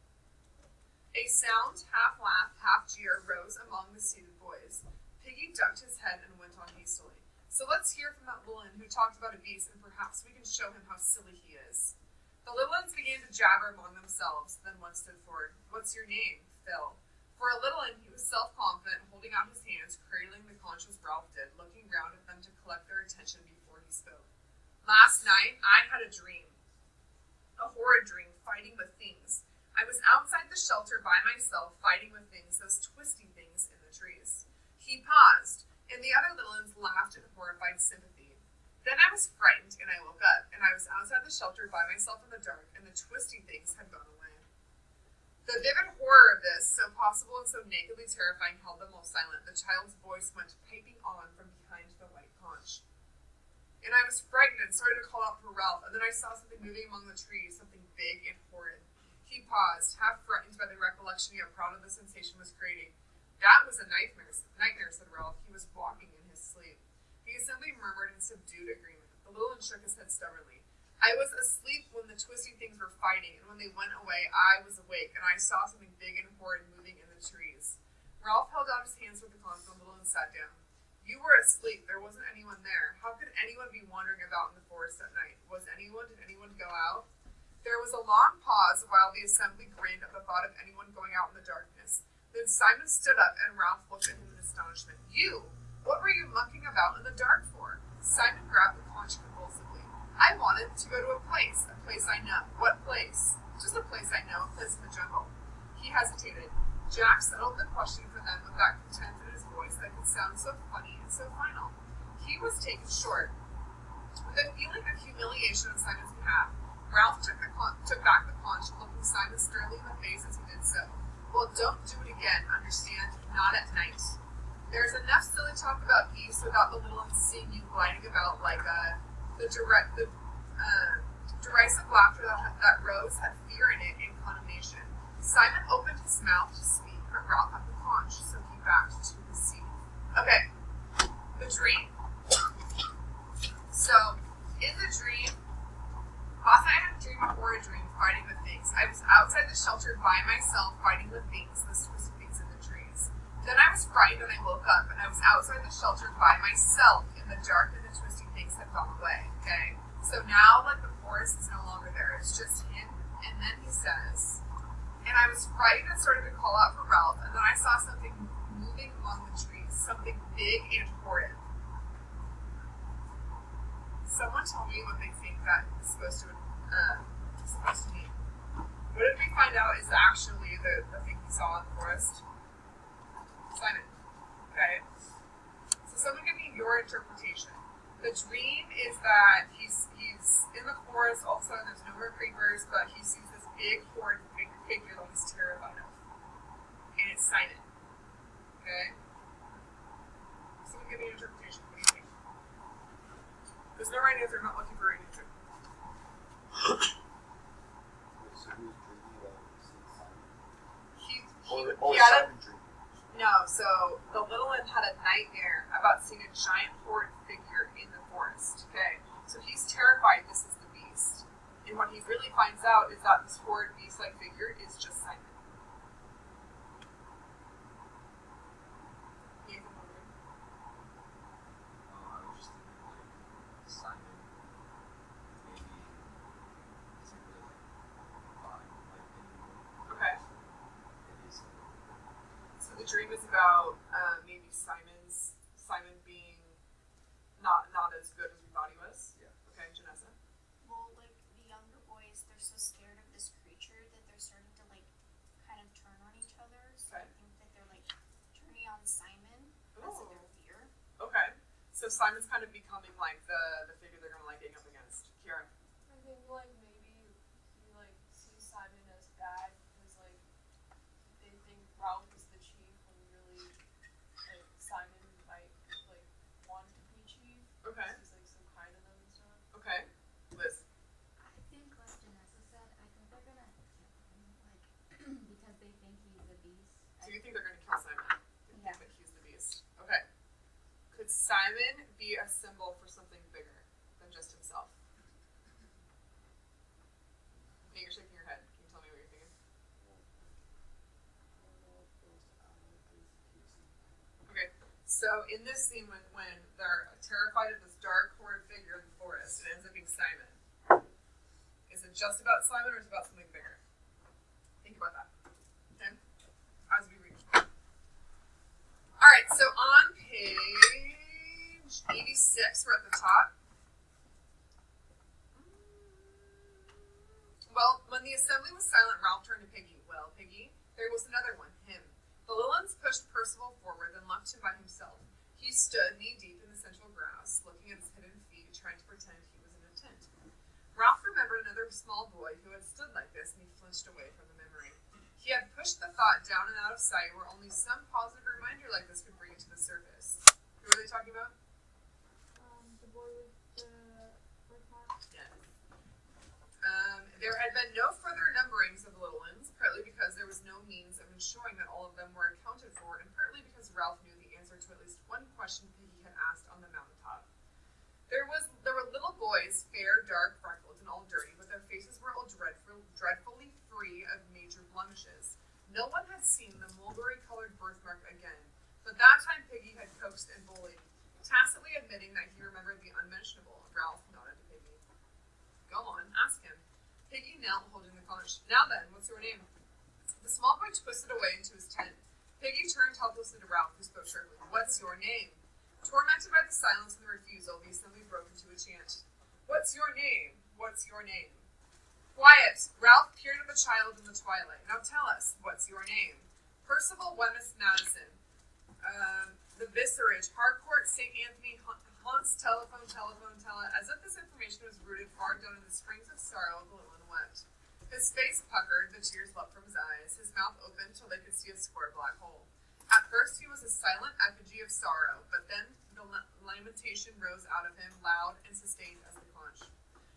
A sound, half laugh, half jeer, rose among the seated boys. Piggy ducked his head and went on hastily. So let's hear from that Lillian who talked about a beast, and perhaps we can show him how silly he is. The little ones began to jabber among themselves, then one stood forward. What's your name? Phil. For a little he was self-confident, holding out his hands, cradling the conch as Ralph did, looking round at them to collect their attention before he spoke. Last night, I had a dream. A horrid dream, fighting with things. I was outside the shelter by myself, fighting with things, those twisty things in the trees. He paused, and the other little ones laughed in horrified sympathy. Then I was frightened, and I woke up, and I was outside the shelter by myself in the dark, and the twisty things had gone away. The vivid horror of this, so possible and so nakedly terrifying, held them all silent. The child's voice went piping on from behind the white conch. And I was frightened and started to call out for Ralph, and then I saw something moving among the trees, something big and horrid. He He paused, half frightened by the recollection he had proud of the sensation was creating. That was a nightmare, said Ralph. He was walking in his sleep. The assembly murmured in subdued agreement. The little one shook his head stubbornly. I was asleep when the twisting things were fighting, and when they went away, I was awake, and I saw something big and horrid moving in the trees. Ralph held out his hands with the cloth and the little one sat down. You were asleep. There wasn't anyone there. How could anyone be wandering about in the forest at night? Did anyone go out? There was a long pause while the assembly grinned at the thought of anyone going out in the darkness. Then Simon stood up and Ralph looked at him in astonishment. You! What were you mucking about in the dark for? Simon grabbed the conch convulsively. I wanted to go to a place I know. What place? Just a place I know, a place in the jungle. He hesitated. Jack settled the question for them with that contempt in his voice that could sound so funny and so final. He was taken short. With a feeling of humiliation on Simon's behalf, Ralph took back the conch, looking Simon sternly in the face as he did so. Well, don't do it again, understand? Not at night. There's enough silly talk about peace without the little one seeing you gliding about like the derisive laughter that rose had fear in it and condemnation. Simon opened his mouth to speak, but Ralph had the conch, so he backed to his seat. Okay, the dream. So, in the dream, last night I had a dream before a dream, fighting with things. I was outside the shelter by myself, fighting with things, the twisted things in the trees. Then I was frightened and I woke up, and I was outside the shelter by myself in the dark, and the twisting things had gone away, okay? So now, like, the forest is no longer there. It's just him, and then he says, and I was frightened and started to call out for Ralph, and then I saw something moving among the trees, something big and horrid. Someone tell me what they think that is supposed to mean. What did we find out is actually the thing he saw in the forest? Simon. Okay. So someone give me your interpretation. The dream is that he's in the forest, all of a sudden there's no more creepers, but he sees this big horrid figure that he's terrified of. And it's Simon. Okay? Someone give me an interpretation. What do you think? There's no right answer. I'm not looking for right answer. So he was dreaming about seeing Simon? He Or had Simon dreaming? no, so the little one had a nightmare about seeing a giant horrid figure in the forest. Okay? So he's terrified this is the beast. And what he really finds out is that this horrid beast-like figure is just Simon. Nathan, what do you think? I was just thinking like Simon maybe isn't really like fine like anymore. Okay. Maybe something. So the dream is about maybe Simon being not as good as we thought he was. Yeah. Okay, Janessa. Well, like, the younger boys, they're so scared of this creature that they're starting to, like, kind of turn on each other. So Okay. I think that they're, like, turning on Simon because of their fear. Okay. So Simon's kind of becoming like the figure they're gonna like gang up against. Kira. I think like maybe he like sees Simon as bad because like they think Ralph is the chief when really like Simon might like want to be chief. Okay. He's like so kind to them and stuff. Okay. Liz. I think, like Janessa said, I think they're gonna kill him, like, because they think he's a beast. So you think they're gonna kill Simon? You Yeah. think that he's the beast. Okay. Could Simon be a symbol for something bigger than just himself? Okay, you're shaking your head. Can you tell me what you're thinking? Okay, so in this scene, when they're terrified of this dark, horrid figure in the forest, it ends up being Simon. Is it just about Simon, or is it about something bigger? Think about that. Okay? As we read. Alright, so on page 86, we're at the top. Well, when the assembly was silent, Ralph turned to Piggy. Well, Piggy, there was another one, him. The Lillans pushed Percival forward, then left him by himself. He stood knee-deep in the central grass, looking at his hidden feet, trying to pretend he was in a tent. Ralph remembered another small boy who had stood like this, and he flinched away from the memory. He had pushed the thought down and out of sight, where only some positive reminder like this could bring it to the surface. Who are they talking about? The boy with the birthmark. Yes. There had been no further numberings of the little one, blemishes. No one had seen the mulberry-colored birthmark again, but that time Piggy had coaxed and bullied, tacitly admitting that he remembered the unmentionable. Ralph nodded to Piggy. Go on, ask him. Piggy knelt, holding the conch. Now then, what's your name? The small boy twisted away into his tent. Piggy turned helplessly to Ralph, who spoke sharply. What's your name? Tormented by the silence and the refusal, the assembly broke into a chant. What's your name? What's your name? Quiet! Ralph peered at the child in the twilight. Now tell us, what's your name? Percival Wemyss Madison. The Vicarage, Harcourt, St. Anthony, Hunts, telephone, as if this information was rooted far down in the springs of sorrow, the little one wept. His face puckered, the tears leapt from his eyes, his mouth opened till they could see a square black hole. At first he was a silent effigy of sorrow, but then the lamentation rose out of him, loud and sustained as the conch.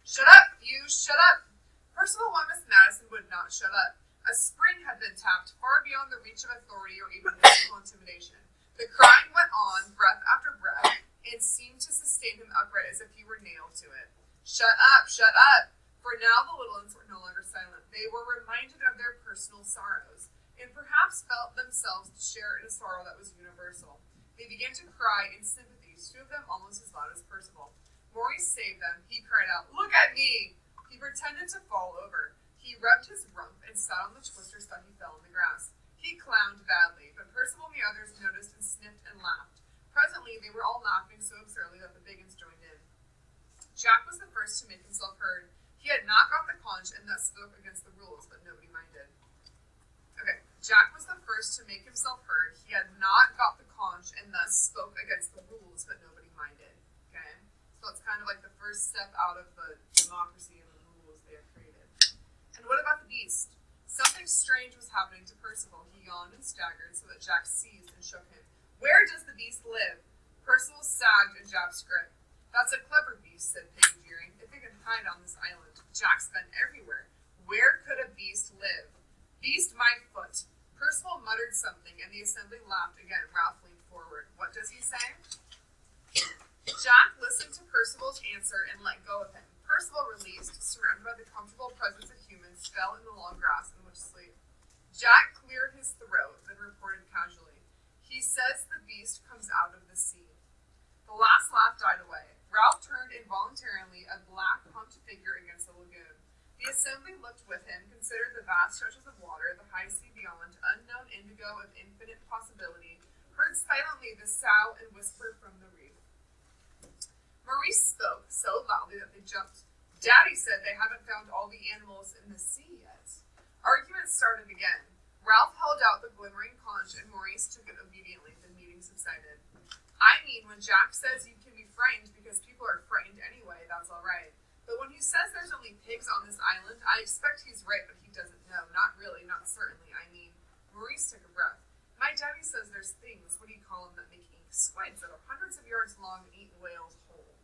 Shut up, you! Shut up! Percival Wemyss Madison would not shut up. A spring had been tapped far beyond the reach of authority or even physical intimidation. The crying went on, breath after breath, and seemed to sustain him upright as if he were nailed to it. Shut up! Shut up! For now the little ones were no longer silent. They were reminded of their personal sorrows, and perhaps felt themselves to share in a sorrow that was universal. They began to cry in sympathy, two of them almost as loud as Percival. Maurice saved them. He cried out, Look at me! He pretended to fall over. He rubbed his rump and sat on the twister so that he fell in the grass. He clowned badly, but Percival and the others noticed and sniffed and laughed. Presently, they were all laughing so absurdly that the Biggins joined in. Jack was the first to make himself heard. He had not got the conch and thus spoke against the rules, but nobody minded. Okay, Jack was the first to make himself heard. He had not got the conch and thus spoke against the rules, but nobody minded. Okay? So it's kind of like the first step out of the democracy and the rules they have created. And what about the beast? Something strange was happening to Percival. He yawned and staggered so that Jack seized and shook him. Where does the beast live? Percival sagged in Jack's grip. That's a clever beast, said Piggy, jeering. If it can hide on this island. Jack's been everywhere. Where could a beast live? Beast my foot. Percival muttered something, and the assembly laughed again. Ralph leaned forward. What does he say? Jack listened to Percival's answer and let go of him. Percival, released, surrounded by the comfortable presence of humans, fell in the long grass and went to sleep. Jack cleared his throat, then reported casually. He says the beast comes out of the sea. The last laugh died away. Ralph turned involuntarily, a black, humped figure against the lagoon. The assembly looked with him, considered the vast stretches of water, the high sea beyond, unknown indigo of infinite possibility, heard silently the sough and whisper from the reef. Maurice spoke so loudly that they jumped. Daddy said they haven't found all the animals in the sea yet. Arguments started again. Ralph held out the glimmering conch, and Maurice took it obediently. The meeting subsided. I mean, when Jack says you can be frightened because people are frightened anyway, that's all right. But when he says there's only pigs on this island, I expect he's right, but he doesn't know. Not really, not certainly. I mean, Maurice took a breath. My daddy says there's things, what do you call them, that make ink? Squids that are hundreds of yards long and eat whales whole.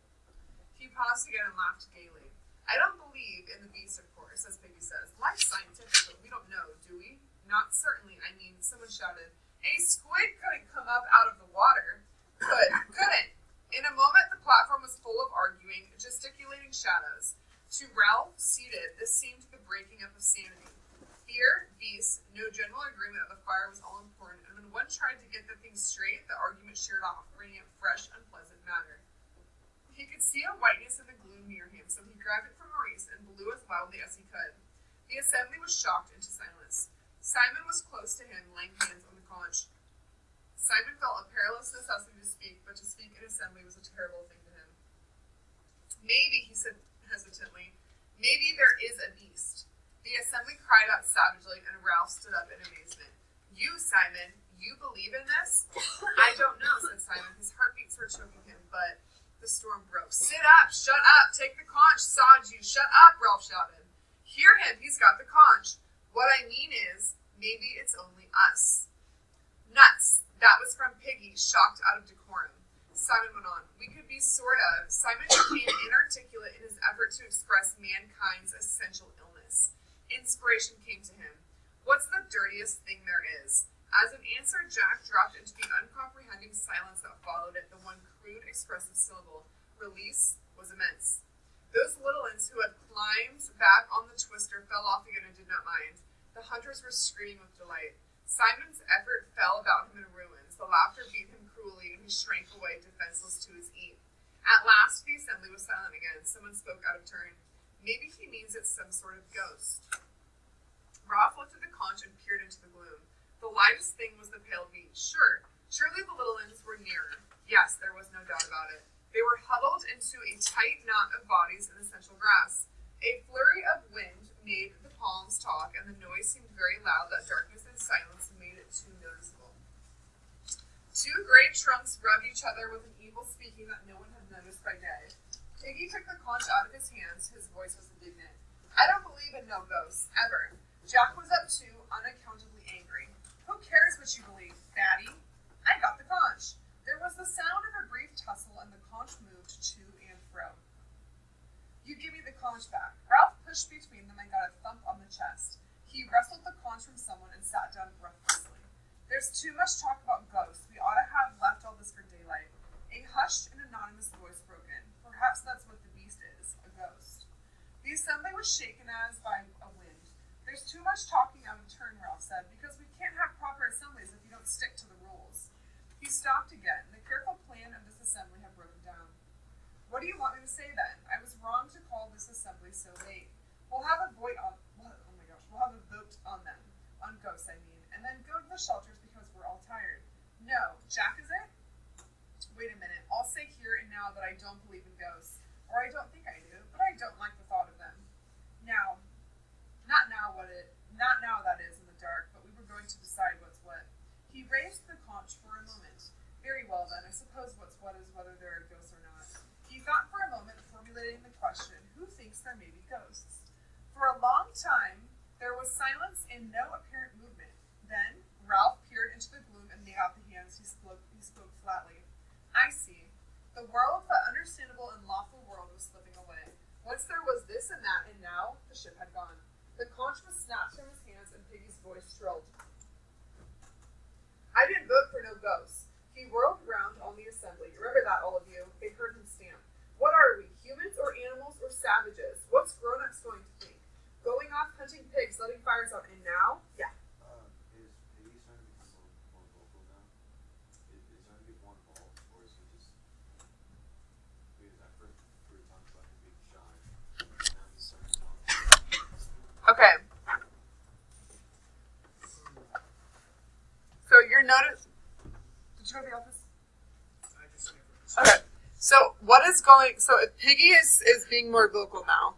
He paused again and laughed gaily. I don't believe in the beast, of course, as Piggy says. Life's scientific, but we don't know, do we? Not certainly. I mean, someone shouted, a squid couldn't come up out of the water. Couldn't. In a moment, the platform was full of arguing, gesticulating shadows. To Ralph, seated, this seemed the breaking up of sanity. Fear, beasts, no general agreement of the fire was all important, and when one tried to get the thing straight, the argument sheared off, bringing up fresh, unpleasant matter. He could see a whiteness in the gloom near him, so he grabbed it from Maurice and blew as loudly as he could. The assembly was shocked into silence. Simon was close to him, laying hands on the conch. Simon felt a perilous necessity to speak, but to speak in assembly was a terrible thing to him. Maybe, he said hesitantly, maybe there is a beast. The assembly cried out savagely, and Ralph stood up in amazement. You, Simon, you believe in this? I don't know, said Simon. His heartbeats were choking him, but the storm broke. Sit up! Shut up! Take the conch! Sod you! Shut up! Ralph shouted. Hear him! He's got the conch! What I mean is, maybe it's only us. Nuts! That was from Piggy, shocked out of decorum. Simon went on. We could be sort of. Simon became inarticulate in his effort to express mankind's essential illness. Inspiration came to him. What's the dirtiest thing there is? As an answer, Jack dropped into the uncomprehending silence that followed it, the one crude, expressive syllable. Release was immense. Those little uns who had climbed back on the twister fell off again and did not mind. The hunters were screaming with delight. Simon's effort fell about him in ruins. The laughter beat him cruelly, and he shrank away, defenseless to his eat. At last, the assembly was silent again. Someone spoke out of turn. Maybe he means it's some sort of ghost. Ralph looked at the conch and peered into the gloom. The lightest thing was the pale beach. Surely the little inns were nearer. Yes, there was no doubt about it. They were huddled into a tight knot of bodies in the central grass. A flurry of wind made the palms talk, and the noise seemed very loud that darkness and silence made it too noticeable. Two great trunks rubbed each other with an evil speaking that no one had noticed by day. Piggy took the conch out of his hands. His voice was indignant. I don't believe in no ghosts, ever. Jack was up too, unaccountably angry. Who cares what you believe, fatty? I got the conch. There was the sound of a brief tussle, and the conch moved to and fro. You give me the conch back. Ralph pushed between them and got a thump on the chest. He wrestled the conch from someone and sat down breathlessly. There's too much talk about ghosts. We ought to have left all this for daylight. A hushed and anonymous voice broke in. Perhaps that's what the beast is, a ghost. The assembly was shaken as by a wind. There's too much talking out of turn, Ralph said, because we can't have proper assemblies if you don't stick to the rules. He stopped again. The careful plan of this assembly had broken down. What do you want me to say then? I was wrong to call this assembly so late. We'll have a vote on them. On ghosts, I mean. And then go to the shelters because we're all tired. No. Jack, is it? Wait a minute. I'll say here and now that I don't believe in ghosts. Or I don't think I do, but I don't like the thought of them. Now. Not now that is in the dark, but we were going to decide what's what. He raised the conch for a moment. Very well then, I suppose what's what is whether there are ghosts or not. He thought for a moment, formulating the question, who thinks there may be ghosts? For a long time, there was silence and no apparent movement. Then, Ralph peered into the gloom and made out the hands. He spoke flatly. I see. The world, the understandable and lawful world, was slipping away. Once there was this and that, and now the ship had gone. The conch was snatched from his hands, and Piggy's voice shrilled. I didn't vote for no ghosts. He whirled round on the assembly. Remember that, all of you. They heard him stamp. What are we, humans or animals or savages? What's grown-ups going to think? Going off hunting pigs, letting fires out, and now? Yeah. Is Piggy starting to become more vocal now? Is starting to get more involved, or is he just... Because at first we were talking about him being shy, and now he's starting to talk. Okay. So you're notice. Did you go to the office? I just never. Okay. So what is going? So if Piggy is being more vocal now,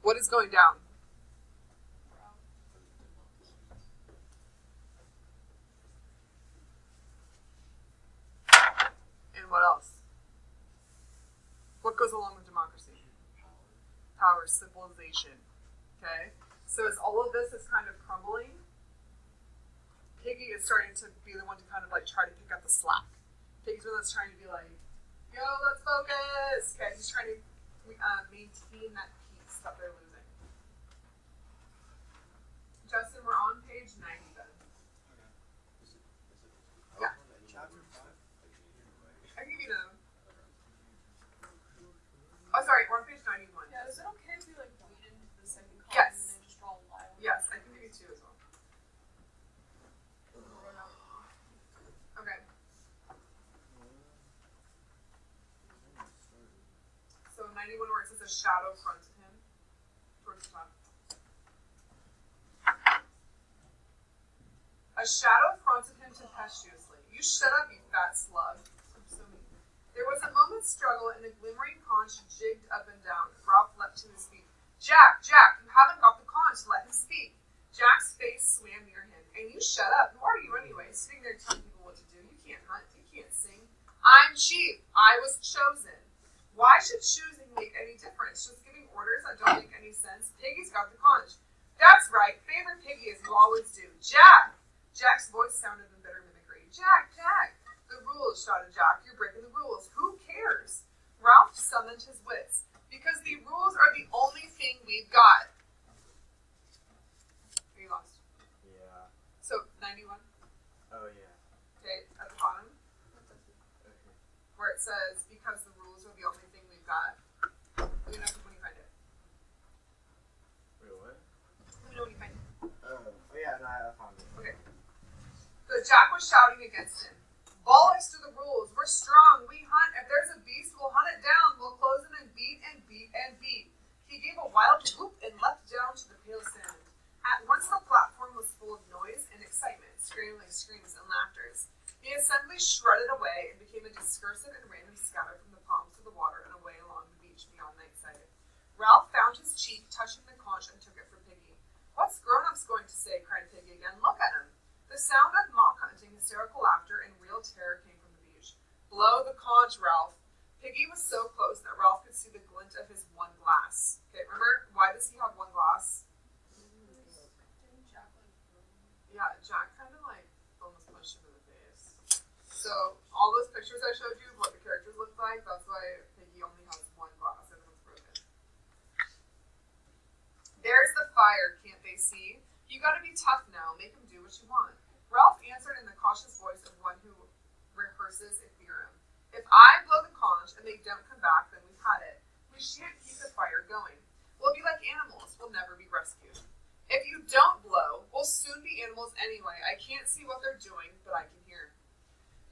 what is going down? And what else? What goes along with democracy? Power, civilization. Okay. So as all of this is kind of crumbling, Piggy is starting to be the one to kind of like try to pick up the slack. Piggy's the one that's trying to be like, yo, let's focus. Okay, he's trying to maintain that peace that they're losing. Justin, we're on page 90 then. Yeah. Chapter 5? I can give you the. Oh, sorry, we're on page 91. Yeah, is it okay if we like bleed into the second column Yes. and then just draw a line? Yes, I can give you two as well. Okay. So 91 where it says a shadow fronted him towards the top. A shadow fronted him tempestuously. You shut up, you fat slug. I'm so mean. There was a moment's struggle and a glimmering conch jigged up and down. Ralph leapt to his feet. Jack, you haven't got the conch. Let him speak. Jack's face swam near him. And you shut up. Who are you anyway? Sitting there telling people what to do. You can't hunt. You can't sing. I'm chief. I was chosen. Why should choosing make any difference? Just giving orders that don't make any sense? Piggy's got the conch. That's right. Favor Piggy as you always do. Jack! Jack's voice sounded in bitter mimicry. Jack! The rules, shouted Jack. You're breaking the rules. Who cares? Ralph summoned his wits. Because the rules are the only thing we've got. Are you lost? Yeah. So, 91? Oh, yeah. Okay, at the bottom, Okay. where it says, because the rules are the only thing we've got. Let me know when you find it. Wait, what? Let me know when you find But Jack was shouting against him. Bollocks to the rules. We're strong. We hunt. If there's a beast, we'll hunt it down. We'll close in and beat and beat and beat. He gave a wild whoop and leapt down to the pale sand. At once the platform was full of noise and excitement, screaming screams and laughters. The assembly shredded away and became a discursive and random scatter from the palms to the water and away along the beach beyond Nightside. Ralph found his cheek touching the conch and took it for Piggy. What's grown-ups going to say? Cried Piggy again. Look at him. The sound of mock hunting, hysterical laughter, and real terror came from the beach. Blow the conch, Ralph. Piggy was so close that Ralph could see the glint of his one glass. Okay, remember, why does he have one glass? Yeah, Jack kind of like almost punched him in the face. So all those pictures I showed you of what the characters look like, that's why Piggy only has one glass and one's broken. There's the fire, can't they see? You gotta be tough now, make him do what you want. Ralph answered in the cautious voice of one who rehearses a theorem. If I blow the conch and they don't come back, then we've had it. We shan't keep the fire going. We'll be like animals, we'll never be rescued. If you don't blow, we'll soon be animals anyway. I can't see what they're doing, but I can hear.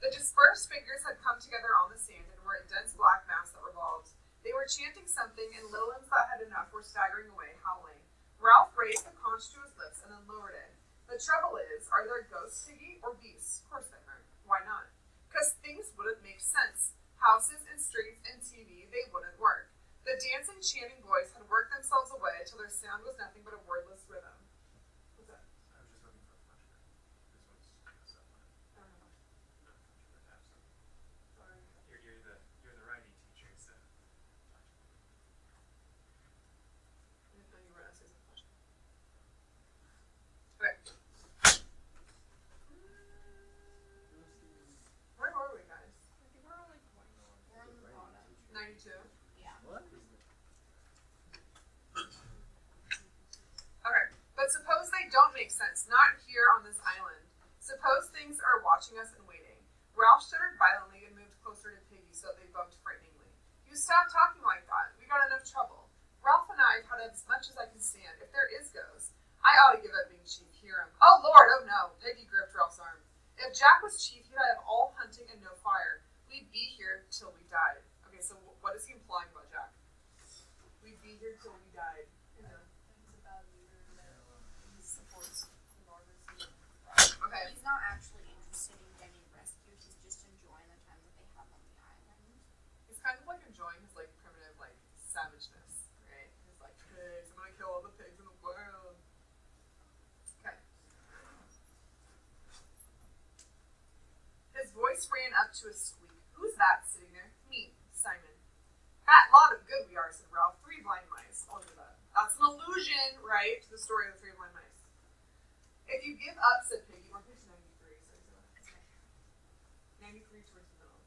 The dispersed figures had come together on the sand and were a dense black mass that revolved. They were chanting something, and little ones that had enough were staggering away, howling. Ralph raised the conch to his lips and then lowered it. The trouble is, are there ghosts, Piggy, or beasts? Of course they aren't. Why not? Because things wouldn't make sense. Houses and streets and TV, they wouldn't work. The dancing, chanting boys had worked themselves away till their sound was nothing but a wordless rhythm. What's that? I was just looking for a punch card. This one's messed up. I don't know. No, punch card, absolutely. Sorry. You're the writing teacher instead of punch card. I didn't know you were essays of pleasure. Okay. Where were we, guys? I think we're on like 20. We're on the bottom. 92. Yeah. What? Okay, but suppose they don't make sense, not here on this island. Suppose things are watching us and waiting. Ralph shuddered violently and moved closer to Piggy so that they bumped frighteningly. You stop talking like that. We got enough trouble. Ralph and I have had as much as I can stand. If there is ghosts, I ought to give up being chief. Hear him. Oh, Lord, oh no. Piggy gripped Ralph's arm. If Jack was chief, he'd have all hunting and no fire. We'd be here till we died. Okay, so what is he implying about Jack? We'd be here till we died. You know. He's a bad leader that he supports the Northern. Okay. He's not actually interested in getting rescued. He's just enjoying the time that they have on the island. He's kind of like enjoying his like primitive like savageness, right? He's like, pigs, I'm gonna kill all the pigs in the world. Okay. His voice ran up to a squeak. Who's that sitting there? Me, Simon. Fat lot of good we are, said Ralph. 3 blind mice. I'll do that. That's an allusion, right, to the story of the 3 blind mice. If you give up, said Piggy, or page 93, so 93 towards the middle.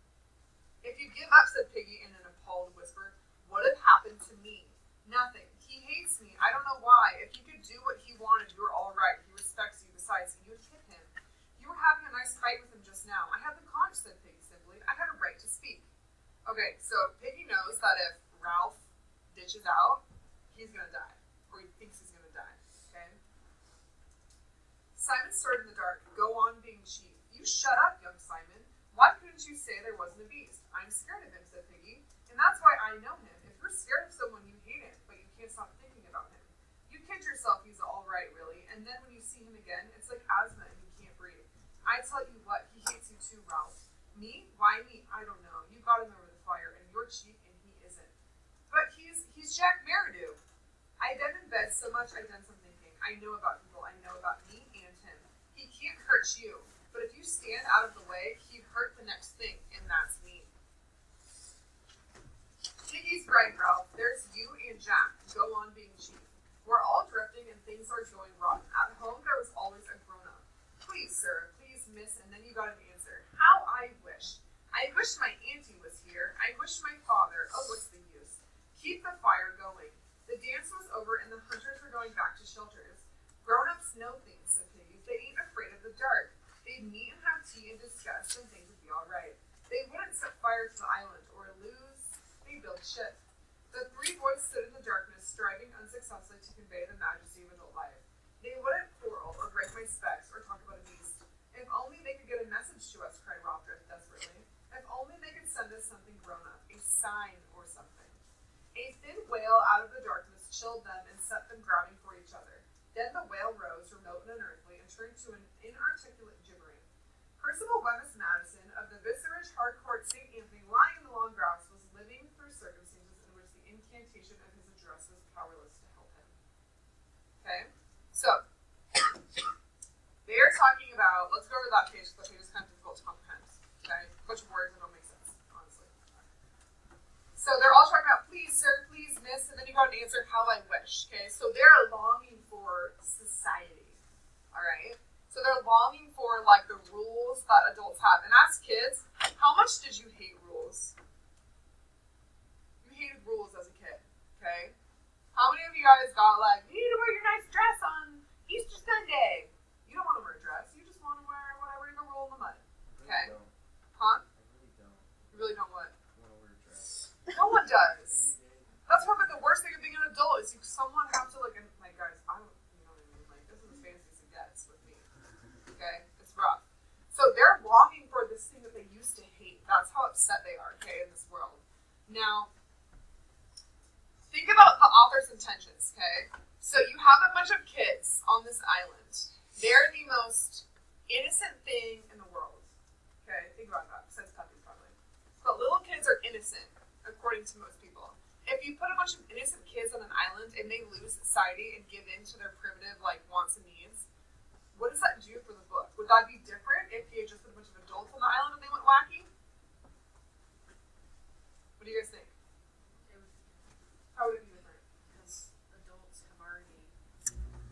If you give up, said Piggy in an appalled whisper, what had happened to me? Nothing. He hates me. I don't know why. If you could do what he wanted, you're all right. He respects you. Besides, you'd hit him. You were having a nice fight with him just now. I had the conch, said Piggy simply. I had a right to speak. Okay, so Piggy knows that if Ralph ditches out, he's gonna die. Or he thinks he's gonna die. Okay? Simon stirred in the dark. Go on being chief. You shut up, young Simon. Why couldn't you say there wasn't a beast? I'm scared of him, said Piggy. And that's why I know him. If you're scared of someone, you hate him, but you can't stop thinking about him. You kid yourself he's alright, really, and then when you see him again, it's like asthma and you can't breathe. I tell you what, he hates you too, Ralph. Me? Why me? I don't know. You got him over the fire, and you're chief, and he isn't. But he's Jack Meridew. I've been in bed so much I've done some thinking. I know about people. I know about me and him. He can't hurt you, but if you stand out of the way, he'd hurt the next thing, and that's me. Piggy's right, Ralph. There's you and Jack. Go on being chief. We're all drifting, and things are going rotten. At home, there was always a grown-up. Please, sir. Please, miss. And then you got an answer. How I wish. I wish my auntie was here. I wish my father. Oh, what's the use? Keep the fire going. The dance was over, and the hunters were going back to shelters. Grown-ups know things, said Piggy. They ain't afraid of the dark. They'd meet and have tea and discuss, and things would be all right. They wouldn't set fire to the island or lose. They build ships. The 3 boys stood in the darkness, striving unsuccessfully to convey the majesty of adult life. They wouldn't quarrel or break my specs or talk about a beast. If only they could get a message to us, cried Ralph desperately. If only they could send us something grown up, a sign or something. A thin wail out of the darkness chilled them and set them grounding for each other. Then the wail rose, remote and unearthly, and turned to an inarticulate gibbering. Percival Wemyss Madison of the Vicarage Harcourt St. Anthony, lying in the long grass, was living through circumstances in which the incantation of his address was powerless to help him. Okay? So, they are talking about, let's go over that page, because the page is kind of difficult to comprehend. Okay? A bunch of words that don't make sense, honestly. So they're all talking about, please, sir, please, miss, and then you got an answer, how I wish. Okay? So they're longing for society. Alright? So they're longing for, like, the rules that adults have. And as kids, how much did you hate rules? You hated rules as a kid. Okay? How many of you guys got, like, you need to wear your nice dress on Easter Sunday? You don't want to wear a dress. You just want to wear whatever you can roll in the mud. Okay? Huh? I really don't. You really don't what? I want to wear a dress. No one does. That's what the worst thing of being an adult is you someone have to, like, and, like, guys, I don't, you know what I mean? Like, this is as fancy as it gets with me. Okay? It's rough. So they're longing for this thing that they used to hate. That's how upset they are, okay, in this world. Now, think about the author's intentions, okay? So you have a bunch of kids on this island. They're the most innocent thing in the world. Okay, think about that, besides puppies probably. But little kids are innocent, according to most people. If you put a bunch of innocent kids on an island and they lose society and give in to their primitive, like, wants and needs, what does that do for the book? Would that be different if you had just put a bunch of adults on the island and they went wacky? What do you guys think? It would be How would it be different? because adults have already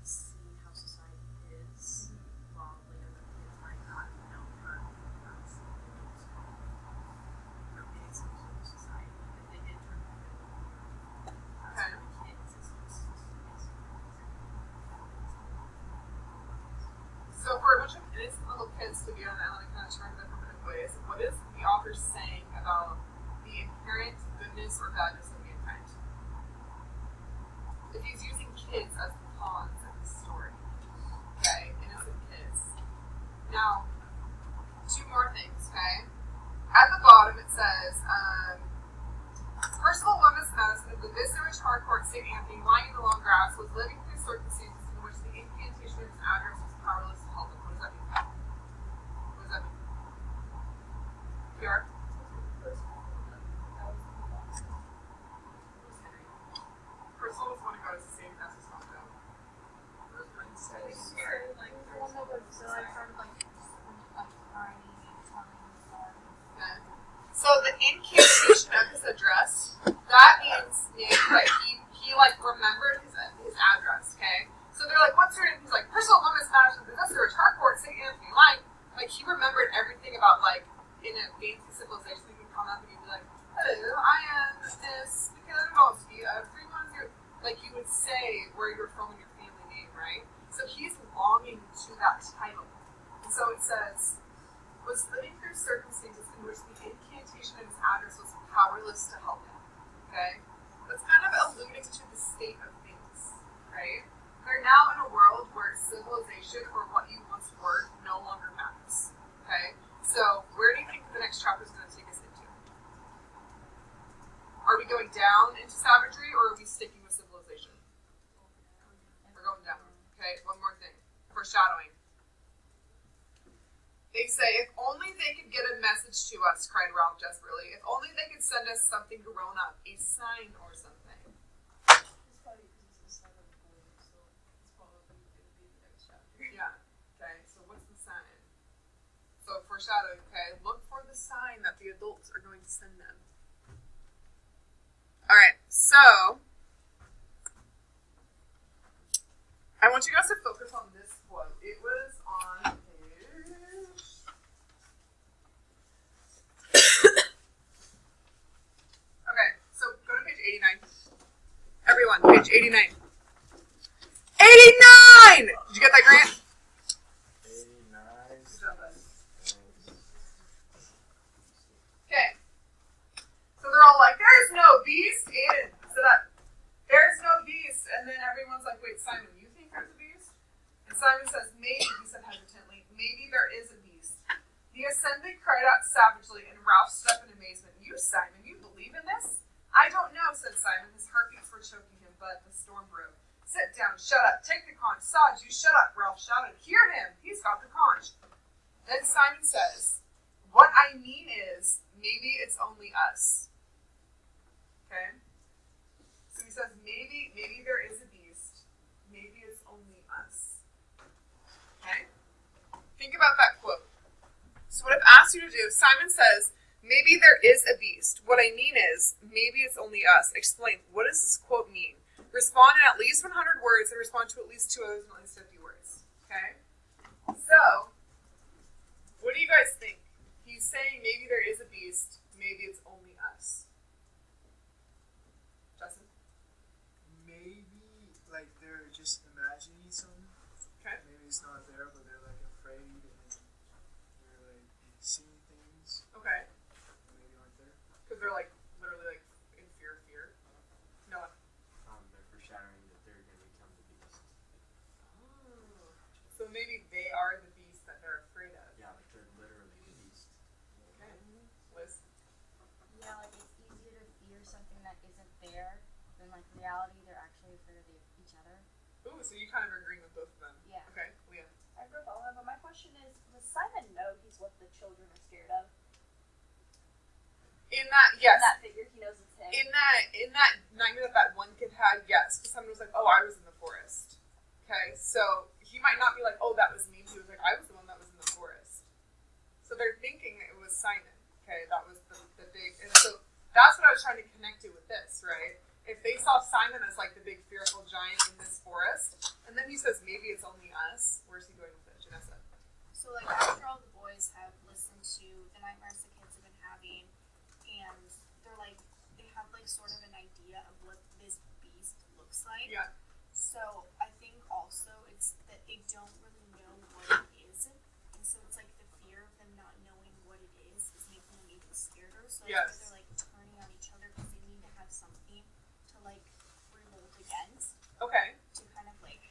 seen how society is, while later the kids might not know how that's society. If they did turn it Okay. kids, So for a bunch of innocent little kids to be on an island and kind of turn to their primitive ways, what is the author saying about the inherent goodness or badness of mankind? If he's using kids as the pawns in the story, okay, innocent kids. Now, two more things, okay? At the bottom it says, Percival Wemyss Madison of the Vicarage Harcourt St. Anthony, lying in the long grass, was living through circumstances in which the incantation of his address was powerless to help him. What does that mean? What does that mean? PR? Percival was the one who got us to save Nessa's phone down. Okay. So the incantation of his address, that means that he like remembered his address, okay? So they're like, what's your name? He's like, Percival Wemyss Madison, the Vicarage Harcourt St. Anthony. Like he remembered everything about, like, in a fancy civilization, he could come up and he'd be like, hello, I am this Mikhailowski of 310. Like, you would say where you're from and your family name, right? So he's longing to that title. And so it says, was living through circumstances in which the incantation of his address was powerless to help him. Okay? That's kind of alluding to the state of things, right? We're now in a world where civilization, or what you once were, no longer matters. Okay? So, where do you think the next chapter is going to take us into? Are we going down into savagery, or are we sticking with civilization? We're going down. Okay, one more thing. Foreshadowing. They say, if only they could get a message to us, cried Ralph desperately. If only they could send us something grown up, a sign or something. It's funny because it's a sign of the boy, so it's probably going to be the next chapter. Yeah. Okay, so what's the sign? So foreshadowing, okay? Look for the sign that the adults are going to send them. Alright, so I want you guys to focus on this quote. It was on page... Okay, so go to page 89. Everyone, page 89. 89! Did you get that, Grant? 89. Good job, bud. Okay. So they're all like, there's no beast in. So that, there's no beast. And then everyone's like, wait, Simon, you think there's a beast? And Simon says, maybe, he said hesitantly, maybe there is a beast. The assembly cried out savagely, and Ralph stood up in amazement. You, Simon, you believe in this? I don't know, said Simon. His heartbeats were choking him, but the storm brewed. Sit down, shut up, take the conch. Sodge, you shut up, Ralph shouted. Hear him, he's got the conch. Then Simon says, what I mean is, maybe it's only us. Okay? So he says, maybe there is a beast. Maybe it's only us. Okay? Think about that quote. So what I've asked you to do, Simon says, maybe there is a beast. What I mean is, maybe it's only us. Explain, what does this quote mean? Respond in at least 100 words and respond to at least 2 others in at least 50 words. Okay? So, what do you guys think? He's saying maybe there is a beast, maybe it's only us. Justin? Maybe, like, they're just imagining something. Okay. Maybe it's not there, but they're, like, afraid and they're, like, seeing things Okay. that maybe aren't there. Because they're like, literally like, in fear. Noah? They're foreshadowing that they're going to become the beast. Oh. So maybe they are the beast that they're afraid of. Yeah, like they're literally the beast. Okay. Liz? Yeah, like it's easier to fear something that isn't there than like reality. They're actually afraid of each other. Ooh, so you kind of are agreeing with both of them. Yeah. Okay, Leah. I agree with all of them, but my question is, does Simon know he's what the children are scared of? In that, yes. In that figure, he knows it's him. In that nightmare that one kid had, yes. Because someone was like, oh, I was in the forest. Okay, so he might not be like, oh, that was me. He was like, I was the one that was in the forest. So they're thinking it was Simon. Okay, that was the big, and so that's what I was trying to connect to with this, right? If they saw Simon as like the big fearful giant in this forest, and then he says maybe it's only us, where's he going with it, Janessa? So, like, after all the boys have listened to the nightmares the kids have been having, and they're like, they have like sort of an idea of what this beast looks like. Yeah. So, I think also it's that they don't really know what it is, and so it's like the fear of them not knowing what it is making them even scareder. So, I think Yes. they're like turning on each other because they need to have something to like revolt against, Okay. to kind of like.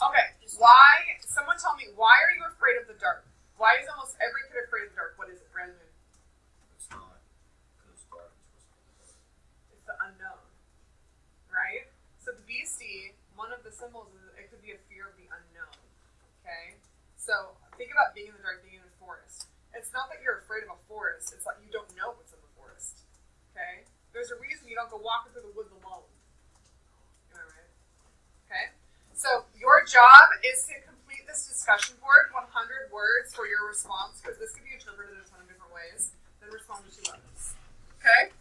Okay. Why? Someone tell me, why are you afraid of the dark? Why is almost every kid afraid of the dark? What is it, Brandon? It's not because dark is supposed to be It's the unknown, right? So the beastie, one of the symbols is it could be a fear of the unknown. Okay. So think about being in the dark, being in a forest. It's not that you're afraid of a forest. It's like you don't know what's in the forest. Okay. There's a reason you don't go walking through the woods alone. Am I right? Okay. So your job is to complete this discussion board, 100 words for your response, because this could be interpreted in a ton of different ways. Then respond to 2 others. Okay?